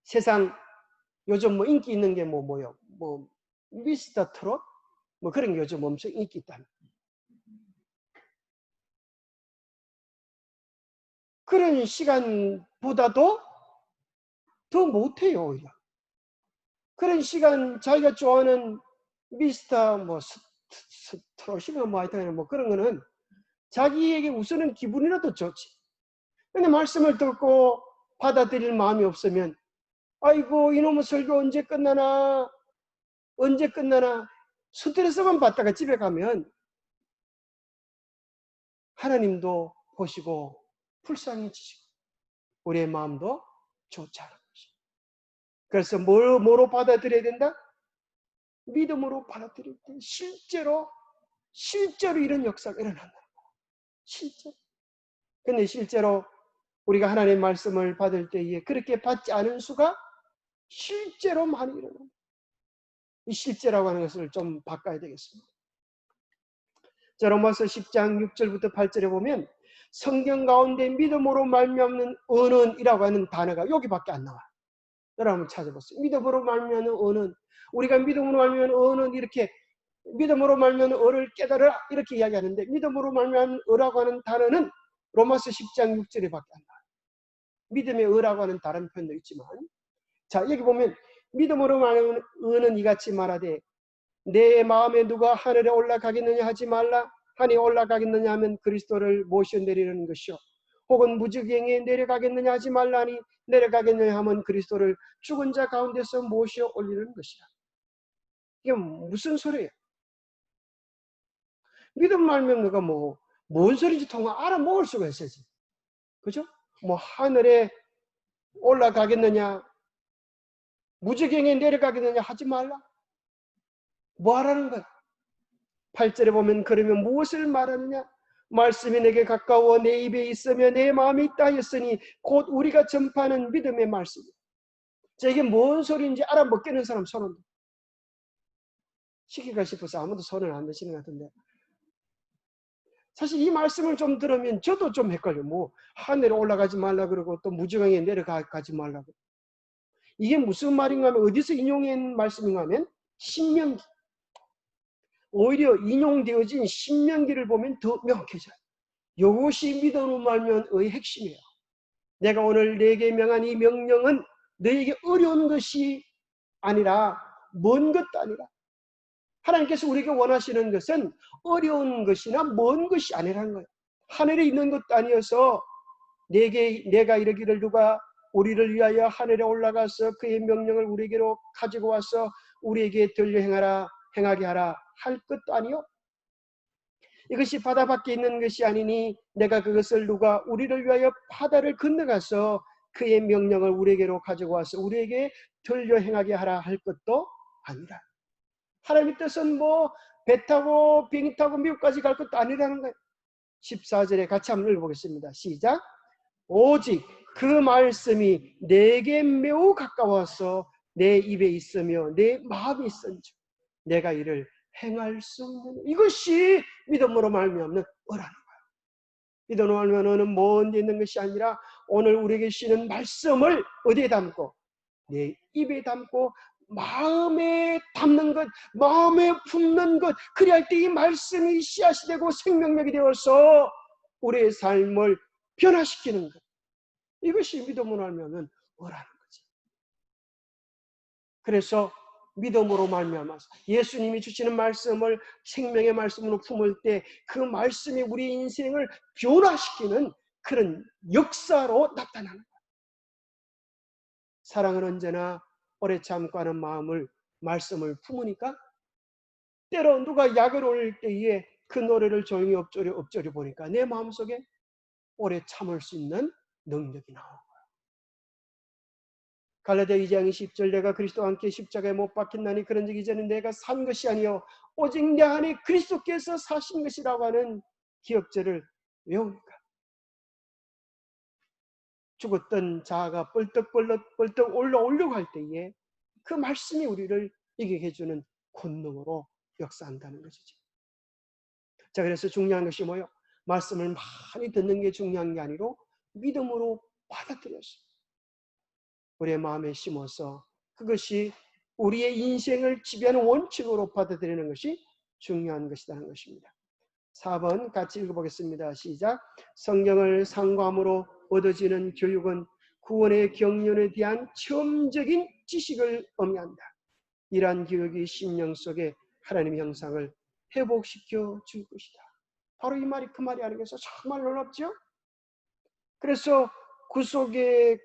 세상 요즘 뭐 인기 있는 게 뭐요? 뭐 미스터 트롯 뭐 그런 게 요즘 엄청 인기 있다는. 그런 시간보다도 더 못해요 오히려. 그런 시간 자기가 좋아하는 미스터 뭐 트롯이나 뭐 하여튼 뭐 그런 거는 자기에게 우선은 기분이라도 좋지. 근데 말씀을 듣고 받아들일 마음이 없으면 아이고 이놈의 설교 언제 끝나나 스트레스만 받다가 집에 가면 하나님도 보시고 불쌍해지시고 우리의 마음도 좋지 않은 것입니다. 그래서 뭐로 받아들여야 된다? 믿음으로 받아들일 때 실제로 이런 역사가 일어난다. 실제로. 근데 실제로 우리가 하나님의 말씀을 받을 때에 그렇게 받지 않은 수가 실제로 많이 일어납니다. 이 실제라고 하는 것을 좀 바꿔야 되겠습니다. 자, 로마서 10장 6절부터 8절에 보면 성경 가운데 믿음으로 말미암는 언은이라고 하는 단어가 여기밖에 안 나와요. 여러분 찾아보세요. 믿음으로 말미암는 언은, 우리가 믿음으로 말미암는 언은, 이렇게 믿음으로 말미암는 어를 깨달으라 이렇게 이야기하는데, 믿음으로 말미암는 어라고 하는 단어는 로마서 10장 6절에 밖에 안 나와요. 믿음의 어라고 하는 다른 표현도 있지만, 자, 여기 보면 믿음으로 말하는 어는 이같이 말하되 내 마음에 누가 하늘에 올라가겠느냐 하지 말라. 하늘에 올라가겠느냐 하면 그리스도를 모셔 내리는 것이요, 혹은 무지갱에 내려가겠느냐 하지 말라니 내려가겠느냐 하면 그리스도를 죽은 자 가운데서 모셔 올리는 것이라. 이게 무슨 소리예요? 믿음 말면 누가 뭔 소리인지 통화 알아먹을 수가 있어야지. 그죠? 하늘에 올라가겠느냐, 무지경에 내려가겠느냐 하지 말라. 뭐 하라는 거야? 8절에 보면 그러면 무엇을 말하느냐? 말씀이 내게 가까워 내 입에 있으며 내 마음에 있다 했으니 곧 우리가 전파하는 믿음의 말씀이에요. 자, 이게 뭔 소리인지 알아먹겠는 사람 손을 시키가 싶어서 아무도 손을 안 드시는 것 같은데, 사실 이 말씀을 좀 들으면 저도 좀 헷갈려요. 하늘에 올라가지 말라 그러고 또 무지강에 내려가지 말라고. 이게 무슨 말인가 하면, 어디서 인용한 말씀인가 하면 신명기. 오히려 인용되어진 신명기를 보면 더 명확해져요. 이것이 믿음으로 말면의 핵심이에요. 내가 오늘 내게 명한 이 명령은 너에게 어려운 것이 아니라, 먼 것도 아니라, 하나님께서 우리에게 원하시는 것은 어려운 것이나 먼 것이 아니라는 거예요. 하늘에 있는 것도 아니어서 내가 이르기를 누가 우리를 위하여 하늘에 올라가서 그의 명령을 우리에게로 가지고 와서 우리에게 들려 행하게 하라 할 것도 아니요, 이것이 바다 밖에 있는 것이 아니니 내가 그것을 누가 우리를 위하여 바다를 건너가서 그의 명령을 우리에게로 가지고 와서 우리에게 들려 행하게 하라 할 것도 아니라. 하나님의 뜻은 배 타고 비행기 타고 미국까지 갈 것도 아니라는 거예요. 14절에 같이 한번 읽어보겠습니다. 시작. 오직 그 말씀이 내게 매우 가까워서 내 입에 있으며 내 마음에 있은즉 내가 이를 행할 수 있는, 이것이 믿음으로 말미암는 어라는 거예요. 믿음으로 말미암는 어는 먼 데 있는 것이 아니라 오늘 우리에게 주시는 말씀을 어디에 담고? 내 입에 담고 마음에 담는 것, 마음에 품는 것, 그리할 때 이 말씀이 씨앗이 되고 생명력이 되어서 우리의 삶을 변화시키는 것, 이것이 믿음으로 말미암는 어라는 거지. 그래서 믿음으로 말미암아서 예수님이 주시는 말씀을 생명의 말씀으로 품을 때 그 말씀이 우리 인생을 변화시키는 그런 역사로 나타나는 거예요. 사랑은 언제나 오래 참고 하는 말씀을 품으니까, 때로 누가 약을 올릴 때에 그 노래를 조용히 엎조려 보니까 내 마음속에 오래 참을 수 있는 능력이 나오는 거예요. 갈라디아 2장 20절 내가 그리스도와 함께 십자가에 못 박혔나니 그런즉 이제는 내가 산 것이 아니요 오직 내 안에 그리스도께서 사신 것이라고 하는 기억절을 외우니까 죽었던 자아가 벌떡 올라오려고 할 때에 그 말씀이 우리를 이기게 해주는 권능으로 역사한다는 것이죠. 자, 그래서 중요한 것이 뭐예요? 말씀을 많이 듣는 게 중요한 게 아니고 믿음으로 받아들여서 우리의 마음에 심어서 그것이 우리의 인생을 지배하는 원칙으로 받아들이는 것이 중요한 것이라는 것입니다. 4번 같이 읽어보겠습니다. 시작. 성경을 상고함으로 얻어지는 교육은 구원의 경륜에 대한 체험적인 지식을 의미한다. 이러한 교육이 심령 속에 하나님의 형상을 회복시켜 줄 것이다. 바로 이 말이 그 말이 아니겠어? 정말 놀랍죠? 그래서 구속의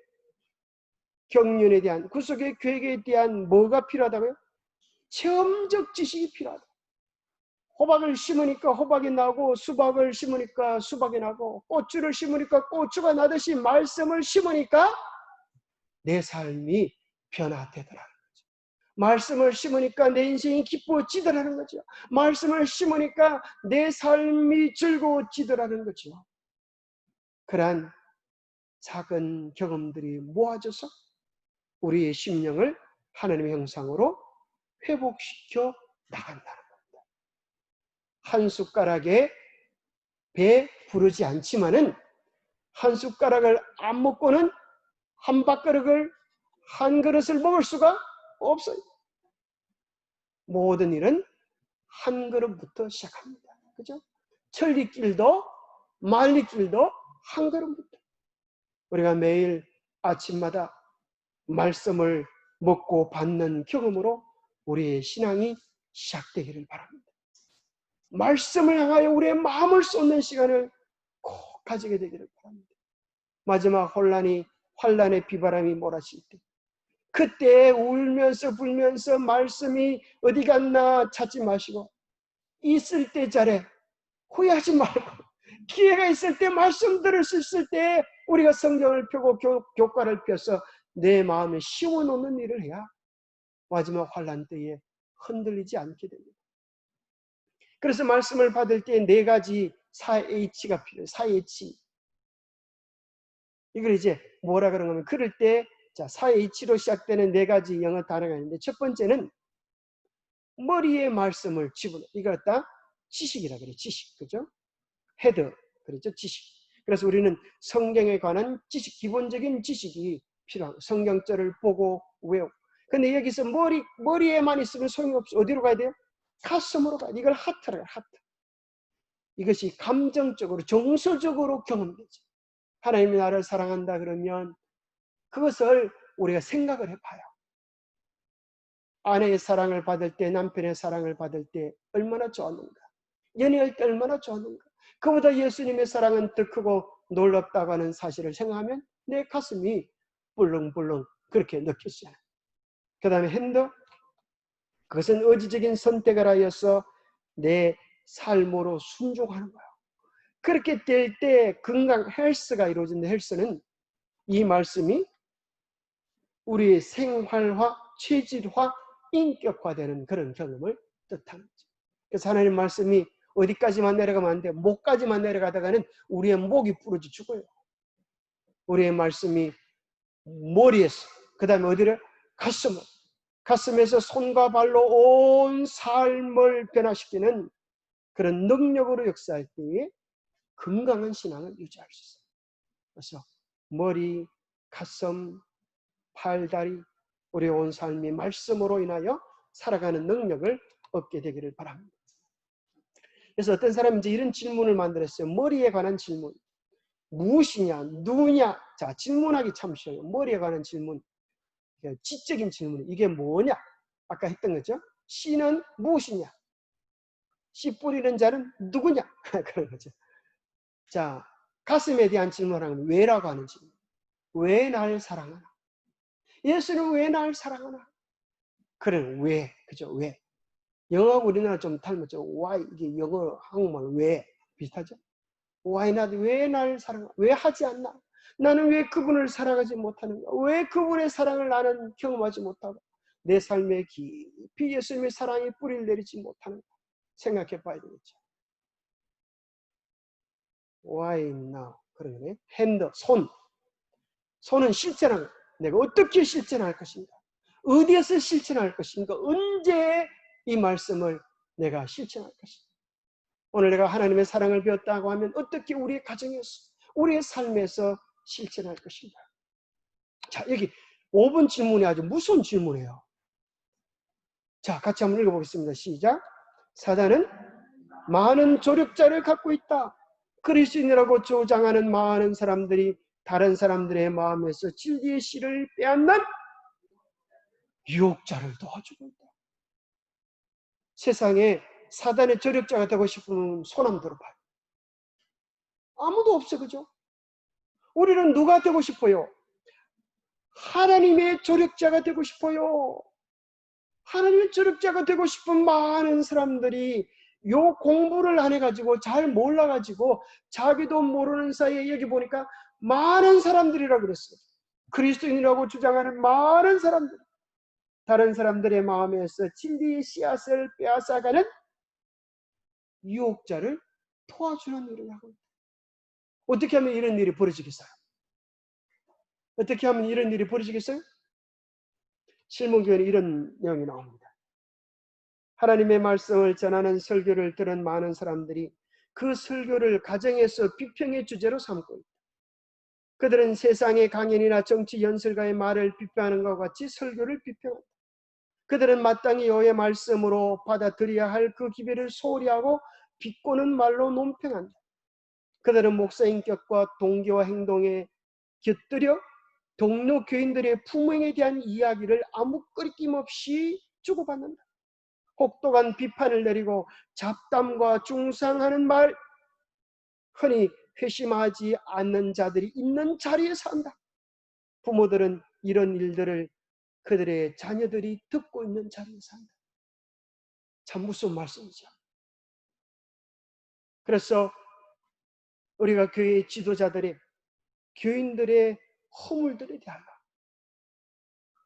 경륜에 대한, 구속의 계획에 대한 뭐가 필요하다고요? 체험적 지식이 필요하다. 호박을 심으니까 호박이 나고, 수박을 심으니까 수박이 나고, 고추를 심으니까 고추가 나듯이 말씀을 심으니까 내 삶이 변화되더라는 거죠. 말씀을 심으니까 내 인생이 기뻐지더라는 거죠. 말씀을 심으니까 내 삶이 즐거워지더라는 거죠. 그러한 작은 경험들이 모아져서 우리의 심령을 하나님의 형상으로 회복시켜 나간다는 겁니다. 한 숟가락에 배 부르지 않지만은 한 숟가락을 안 먹고는 한 밥그릇을 한 그릇을 먹을 수가 없어요. 모든 일은 한 그릇부터 시작합니다. 그죠? 천리길도 만리길도 한 그릇부터. 우리가 매일 아침마다 말씀을 먹고 받는 경험으로 우리의 신앙이 시작되기를 바랍니다. 말씀을 향하여 우리의 마음을 쏟는 시간을 꼭 가지게 되기를 바랍니다. 마지막 환란의 비바람이 몰아칠 때, 그때 울면서 불면서 말씀이 어디 갔나 찾지 마시고 있을 때 잘해. 후회하지 말고 기회가 있을 때 말씀 들을 수 있을 때 우리가 성경을 펴고 교과를 펴서 내 마음에 심어놓는 일을 해야 마지막 환란 때에 흔들리지 않게 됩니다. 그래서 말씀을 받을 때 네 가지 4H가 필요해요. 4H. 이걸 이제 뭐라 그런 거면 그럴 때 4H로 시작되는 네 가지 영어 단어가 있는데 첫 번째는 머리에 말씀을 집어넣어. 이걸 갖다 지식이라 그래. 지식. 그죠? 헤드. 그렇죠? 지식. 그래서 우리는 성경에 관한 지식, 기본적인 지식이 필요하고 성경절을 보고 외우고. 근데 여기서 머리에만 있으면 소용이 없어. 어디로 가야 돼요? 가슴으로 가야 돼. 이걸 하트라. 하트. 이것이 감정적으로, 정서적으로 경험되죠. 하나님이 나를 사랑한다 그러면 그것을 우리가 생각을 해봐요. 아내의 사랑을 받을 때, 남편의 사랑을 받을 때 얼마나 좋았는가. 연애할 때 얼마나 좋았는가. 그보다 예수님의 사랑은 더 크고 놀랍다고 하는 사실을 생각하면 내 가슴이 불렁불렁 그렇게 느껴지잖아요. 그 다음에 핸드, 그것은 의지적인 선택을 하여서 내 삶으로 순종하는 거예요. 그렇게 될 때 건강, 헬스가 이루어진다. 헬스는 이 말씀이 우리의 생활화, 체질화, 인격화되는 그런 경험을 뜻하는 거죠. 그래서 하나님 말씀이 어디까지만 내려가면 안 돼. 목까지만 내려가다가는 우리의 목이 부러져 죽어요. 우리의 말씀이 머리에서, 그 다음에 어디를? 가슴에서 손과 발로 온 삶을 변화시키는 그런 능력으로 역사할 때에 건강한 신앙을 유지할 수 있어요. 그래서 머리, 가슴, 팔, 다리, 우리의 온 삶이 말씀으로 인하여 살아가는 능력을 얻게 되기를 바랍니다. 그래서 어떤 사람이 이제 이런 질문을 만들었어요. 머리에 관한 질문. 무엇이냐? 누구냐? 자, 질문하기 참 쉬워요. 머리에 관한 질문. 지적인 질문. 이게 뭐냐? 아까 했던 거죠. 씨는 무엇이냐? 씨 뿌리는 자는 누구냐? 그런 거죠. 자, 가슴에 대한 질문하는 왜라고 하는 질문. 왜 날 사랑하나? 예수는 왜 날 사랑하나? 그런 왜, 그죠? 왜? 영어하고 우리나라 좀 닮았죠. why, 이게 영어, 한국말 왜 비슷하죠? why not, 왜 날 사랑하나? 왜 하지 않나? 나는 왜 그분을 사랑하지 못하는가? 왜 그분의 사랑을 나는 경험하지 못하고 내 삶에 깊이 예수님의 사랑이 뿌리를 내리지 못하는가? 생각해 봐야 되겠죠. why now? 그러네. 핸드, 손은 실천한, 내가 어떻게 실천할 것인가? 어디에서 실천할 것인가? 언제 이 말씀을 내가 실천할 것인가? 오늘 내가 하나님의 사랑을 배웠다고 하면 어떻게 우리의 가정에서, 우리의 삶에서 실천할 것인가? 자, 여기 5번 질문이 아주 무서운 질문이에요. 자, 같이 한번 읽어보겠습니다. 시작. 사단은 많은 조력자를 갖고 있다. 그리스도인이라고 주장하는 많은 사람들이 다른 사람들의 마음에서 진리의 씨를 빼앗는 유혹자를 도와주고 있다. 세상에 사단의 조력자가 되고 싶으면 손 한번 들어봐요. 아무도 없어, 그죠? 우리는 누가 되고 싶어요? 하나님의 조력자가 되고 싶어요. 하나님의 조력자가 되고 싶은 많은 사람들이 요 공부를 안 해가지고 잘 몰라가지고 자기도 모르는 사이에 여기 보니까 많은 사람들이라고 그랬어요. 그리스도인이라고 주장하는 많은 사람들. 다른 사람들의 마음에서 진리의 씨앗을 빼앗아가는 유혹자를 도와주는 일을 하고 있다. 어떻게 하면 이런 일이 벌어지겠어요? 어떻게 하면 이런 일이 벌어지겠어요? 실문교회는 이런 내용이 나옵니다. 하나님의 말씀을 전하는 설교를 들은 많은 사람들이 그 설교를 가정에서 비평의 주제로 삼고 있다. 그들은 세상의 강연이나 정치 연설가의 말을 비평하는 것과 같이 설교를 비평한다. 그들은 마땅히 여호와의 말씀으로 받아들여야 할 그 기별을 소홀히 하고 비꼬는 말로 논평한다. 그들은 목사 인격과 동기와 행동에 곁들여 동료 교인들의 품행에 대한 이야기를 아무 끄리낌 없이 주고받는다. 혹독한 비판을 내리고 잡담과 중상하는 말, 흔히 회심하지 않는 자들이 있는 자리에서 한다. 부모들은 이런 일들을 그들의 자녀들이 듣고 있는 자리에서 한다. 참 무서운 말씀이죠. 그래서 우리가 교회의 지도자들의, 교인들의 허물들에 대하여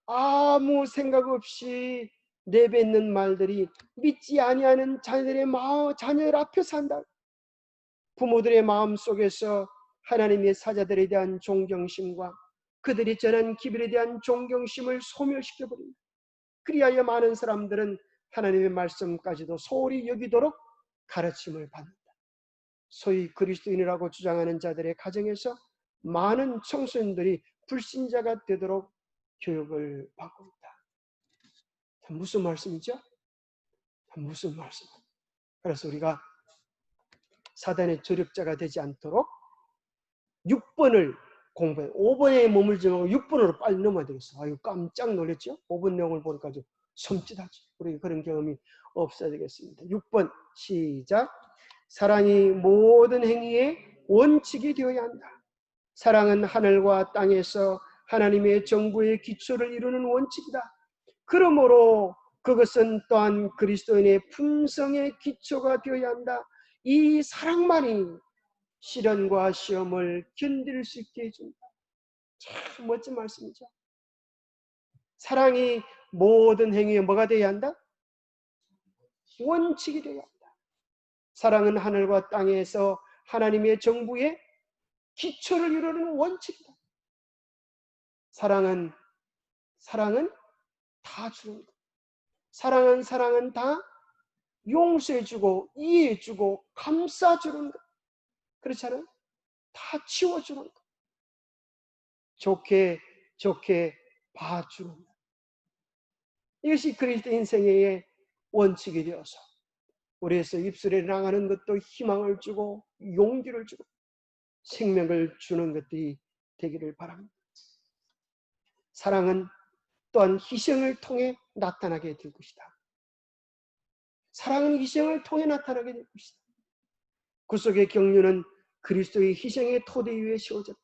아무 생각 없이 내뱉는 말들이 믿지 아니하는 자녀들 앞에서 한다. 부모들의 마음 속에서 하나님의 사자들에 대한 존경심과 그들이 전한 기별에 대한 존경심을 소멸시켜버립니다. 그리하여 많은 사람들은 하나님의 말씀까지도 소홀히 여기도록 가르침을 받는다. 소위 그리스도인이라고 주장하는 자들의 가정에서 많은 청소년들이 불신자가 되도록 교육을 받고 있다. 참 무슨 말씀이죠? 참 무슨 말씀. 그래서 우리가 사단의 조력자가 되지 않도록 6번을 공부해. 5번에 머물지 말고 6번으로 빨리 넘어야 되겠어. 아유, 깜짝 놀랐죠? 5번 내용을 보니까 좀 섬찟하죠. 우리 그런 경험이 없어야 되겠습니다. 6번 시작. 사랑이 모든 행위의 원칙이 되어야 한다. 사랑은 하늘과 땅에서 하나님의 정부의 기초를 이루는 원칙이다. 그러므로 그것은 또한 그리스도인의 품성의 기초가 되어야 한다. 이 사랑만이 시련과 시험을 견딜 수 있게 해준다. 참 멋진 말씀이죠. 사랑이 모든 행위에 뭐가 되어야 한다? 원칙이 되어야 한다. 사랑은 하늘과 땅에서 하나님의 정부의 기초를 이루는 원칙이다. 사랑은 다 주는 것. 사랑은 다 용서해주고 이해해주고 감싸주는 것. 그렇지 않아요? 다 치워주는 것. 좋게 봐주는 것. 이것이 그리스도 인생의 원칙이 되어서 우리에서 입술에 나가는 것도 희망을 주고 용기를 주고 생명을 주는 것들이 되기를 바랍니다. 사랑은 또한 희생을 통해 나타나게 될 것이다. 사랑은 희생을 통해 나타나게 될 것이다. 구속의 경륜은 그리스도의 희생의 토대 위에 세워졌다.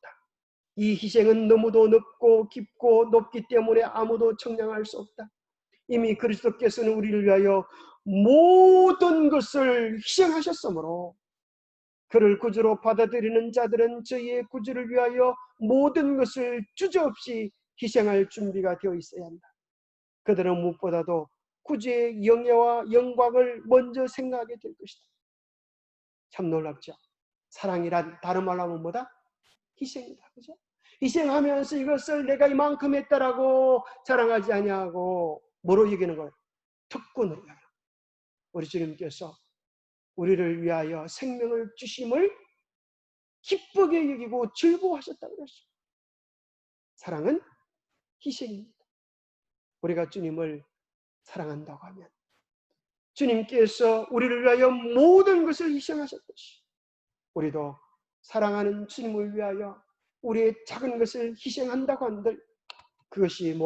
이 희생은 너무도 넓고 깊고 높기 때문에 아무도 청량할 수 없다. 이미 그리스도께서는 우리를 위하여 모든 것을 희생하셨으므로 그를 구주로 받아들이는 자들은 저희의 구주를 위하여 모든 것을 주저없이 희생할 준비가 되어 있어야 한다. 그들은 무엇보다도 구주의 영예와 영광을 먼저 생각하게 될 것이다. 참 놀랍죠. 사랑이란 다른 말로 하면 뭐다? 희생이다. 그죠? 희생하면서 이것을 내가 이만큼 했다라고 자랑하지 아니하고 뭐로 여기는 거예요? 특권으로 여기는. 우리 주님께서 우리를 위하여 생명을 주심을 기쁘게 여기고 즐거워하셨다고 그랬어요. 사랑은 희생입니다. 우리가 주님을 사랑한다고 하면 주님께서 우리를 위하여 모든 것을 희생하셨듯이 우리도 사랑하는 주님을 위하여 우리의 작은 것을 희생한다고 한들 그것이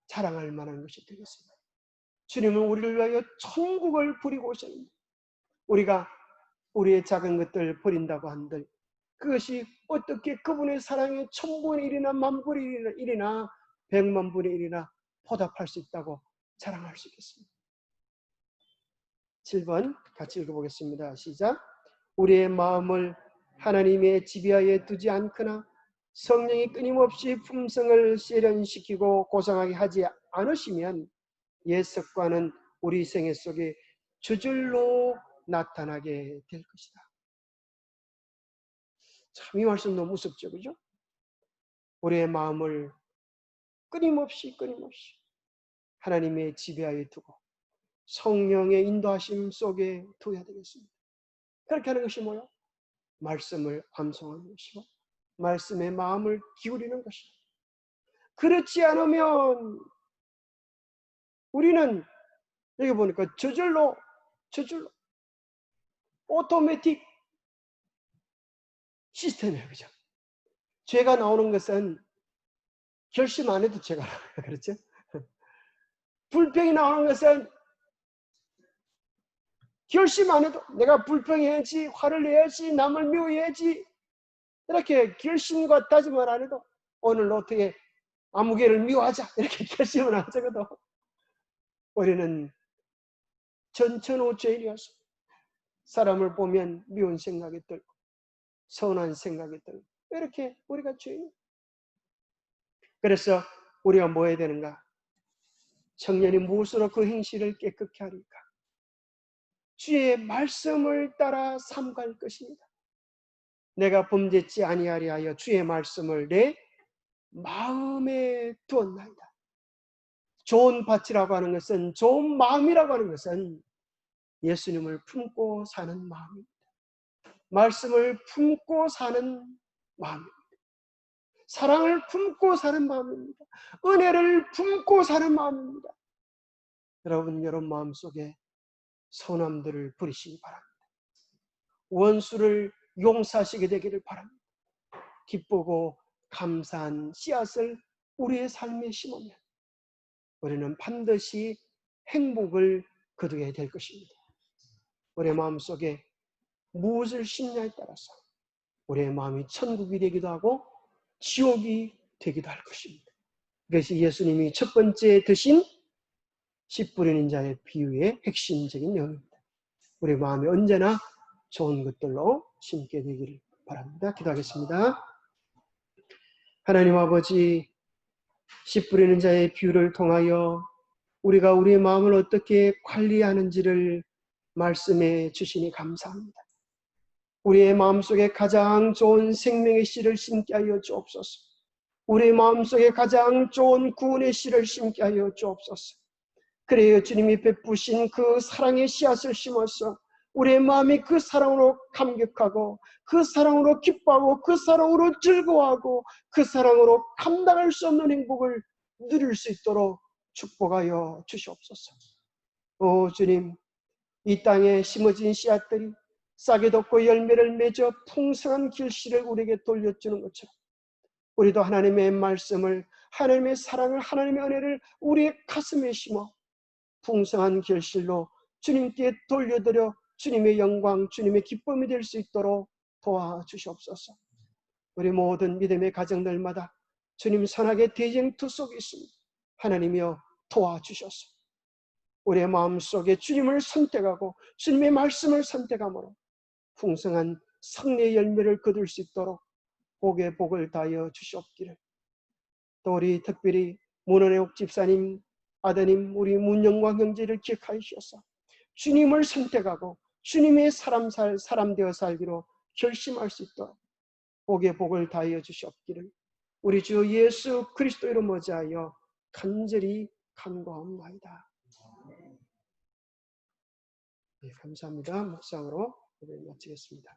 자랑할 만한 것이 되겠습니다. 주님은 우리를 위하여 천국을 부리고 오셨는데 우리가 우리의 작은 것들을 버린다고 한들 그것이 어떻게 그분의 사랑의 1000분의 1이나 10,000분의 1이나 100만 분의 1이나 보답할 수 있다고 자랑할 수 있겠습니다. 7번 같이 읽어보겠습니다. 시작. 우리의 마음을 하나님의 지배하에 두지 않거나 성령이 끊임없이 품성을 세련시키고 고상하게 하지 않으시면 옛 습관은 우리 생애 속에 저절로 나타나게 될 것이다. 참 이 말씀 너무 무섭죠, 그죠? 우리의 마음을 끊임없이 하나님의 지배하에 두고 성령의 인도하심 속에 둬야 되겠습니다. 그렇게 하는 것이 뭐요? 말씀을 암송하는 것이고 말씀에 마음을 기울이는 것이고, 그렇지 않으면 우리는 여기 보니까 저절로 오토매틱 시스템이에요. 그죠? 죄가 나오는 것은 결심 안 해도 죄가 나와요. 그렇죠? 불평이 나오는 것은 결심 안 해도 내가 불평해야지, 화를 내야지, 남을 미워해야지, 이렇게 결심과 다짐을 안 해도 오늘 어떻게 아무개를 미워하자 이렇게 결심을 안 하고도 우리는 전천후 죄인이어서 사람을 보면 미운 생각이 들고 서운한 생각이 들고 이렇게 우리가 죄인이에요. 그래서 우리가 뭐 해야 되는가? 청년이 무엇으로 그 행실을 깨끗게 하리까? 주의 말씀을 따라 삼갈 것입니다. 내가 범죄치 아니하리 하여 주의 말씀을 내 마음에 두었나이다. 좋은 밭이라고 하는 것은, 좋은 마음이라고 하는 것은 예수님을 품고 사는 마음입니다. 말씀을 품고 사는 마음입니다. 사랑을 품고 사는 마음입니다. 은혜를 품고 사는 마음입니다. 여러분 마음속에 선함들을 부리시기 바랍니다. 원수를 용서하시게 되기를 바랍니다. 기쁘고 감사한 씨앗을 우리의 삶에 심으면 우리는 반드시 행복을 거두게 될 것입니다. 우리의 마음속에 무엇을 심냐에 따라서 우리의 마음이 천국이 되기도 하고 지옥이 되기도 할 것입니다. 그것이 예수님이 첫 번째 드신 씨 뿌리는 자의 비유의 핵심적인 내용입니다. 우리 마음에 언제나 좋은 것들로 심게 되기를 바랍니다. 기도하겠습니다. 하나님 아버지, 씨 뿌리는 자의 비유를 통하여 우리가 우리의 마음을 어떻게 관리하는지를 말씀해 주시니 감사합니다. 우리의 마음속에 가장 좋은 생명의 씨를 심게 하여 주옵소서. 우리의 마음속에 가장 좋은 구원의 씨를 심게 하여 주옵소서. 그래요, 주님이 베푸신 그 사랑의 씨앗을 심어서 우리의 마음이 그 사랑으로 감격하고 그 사랑으로 기뻐하고 그 사랑으로 즐거워하고 그 사랑으로 감당할 수 없는 행복을 누릴 수 있도록 축복하여 주시옵소서. 오 주님, 이 땅에 심어진 씨앗들이 싹이 돋고 열매를 맺어 풍성한 결실을 우리에게 돌려주는 것처럼 우리도 하나님의 말씀을, 하나님의 사랑을, 하나님의 은혜를 우리의 가슴에 심어 풍성한 결실로 주님께 돌려드려 주님의 영광, 주님의 기쁨이 될 수 있도록 도와주시옵소서. 우리 모든 믿음의 가정들마다 주님 선악의 대쟁투 속에 있습니다. 하나님이여 도와주셔서 우리의 마음속에 주님을 선택하고 주님의 말씀을 선택함으로 풍성한 성례의 열매를 거둘 수 있도록 복의 복을 다하여 주시옵기를. 또 우리 특별히 문원의 집사님, 아드님, 우리 문영광 형제를 기억하여 주셔서 주님을 선택하고 주님의 사람 되어 살기로 결심할 수 있도록 복의 복을 다하여 주시옵기를 우리 주 예수 그리스도 이름 모자하여 간절히 간구하옵나이다. 네, 감사합니다. 묵상으로 마치겠습니다.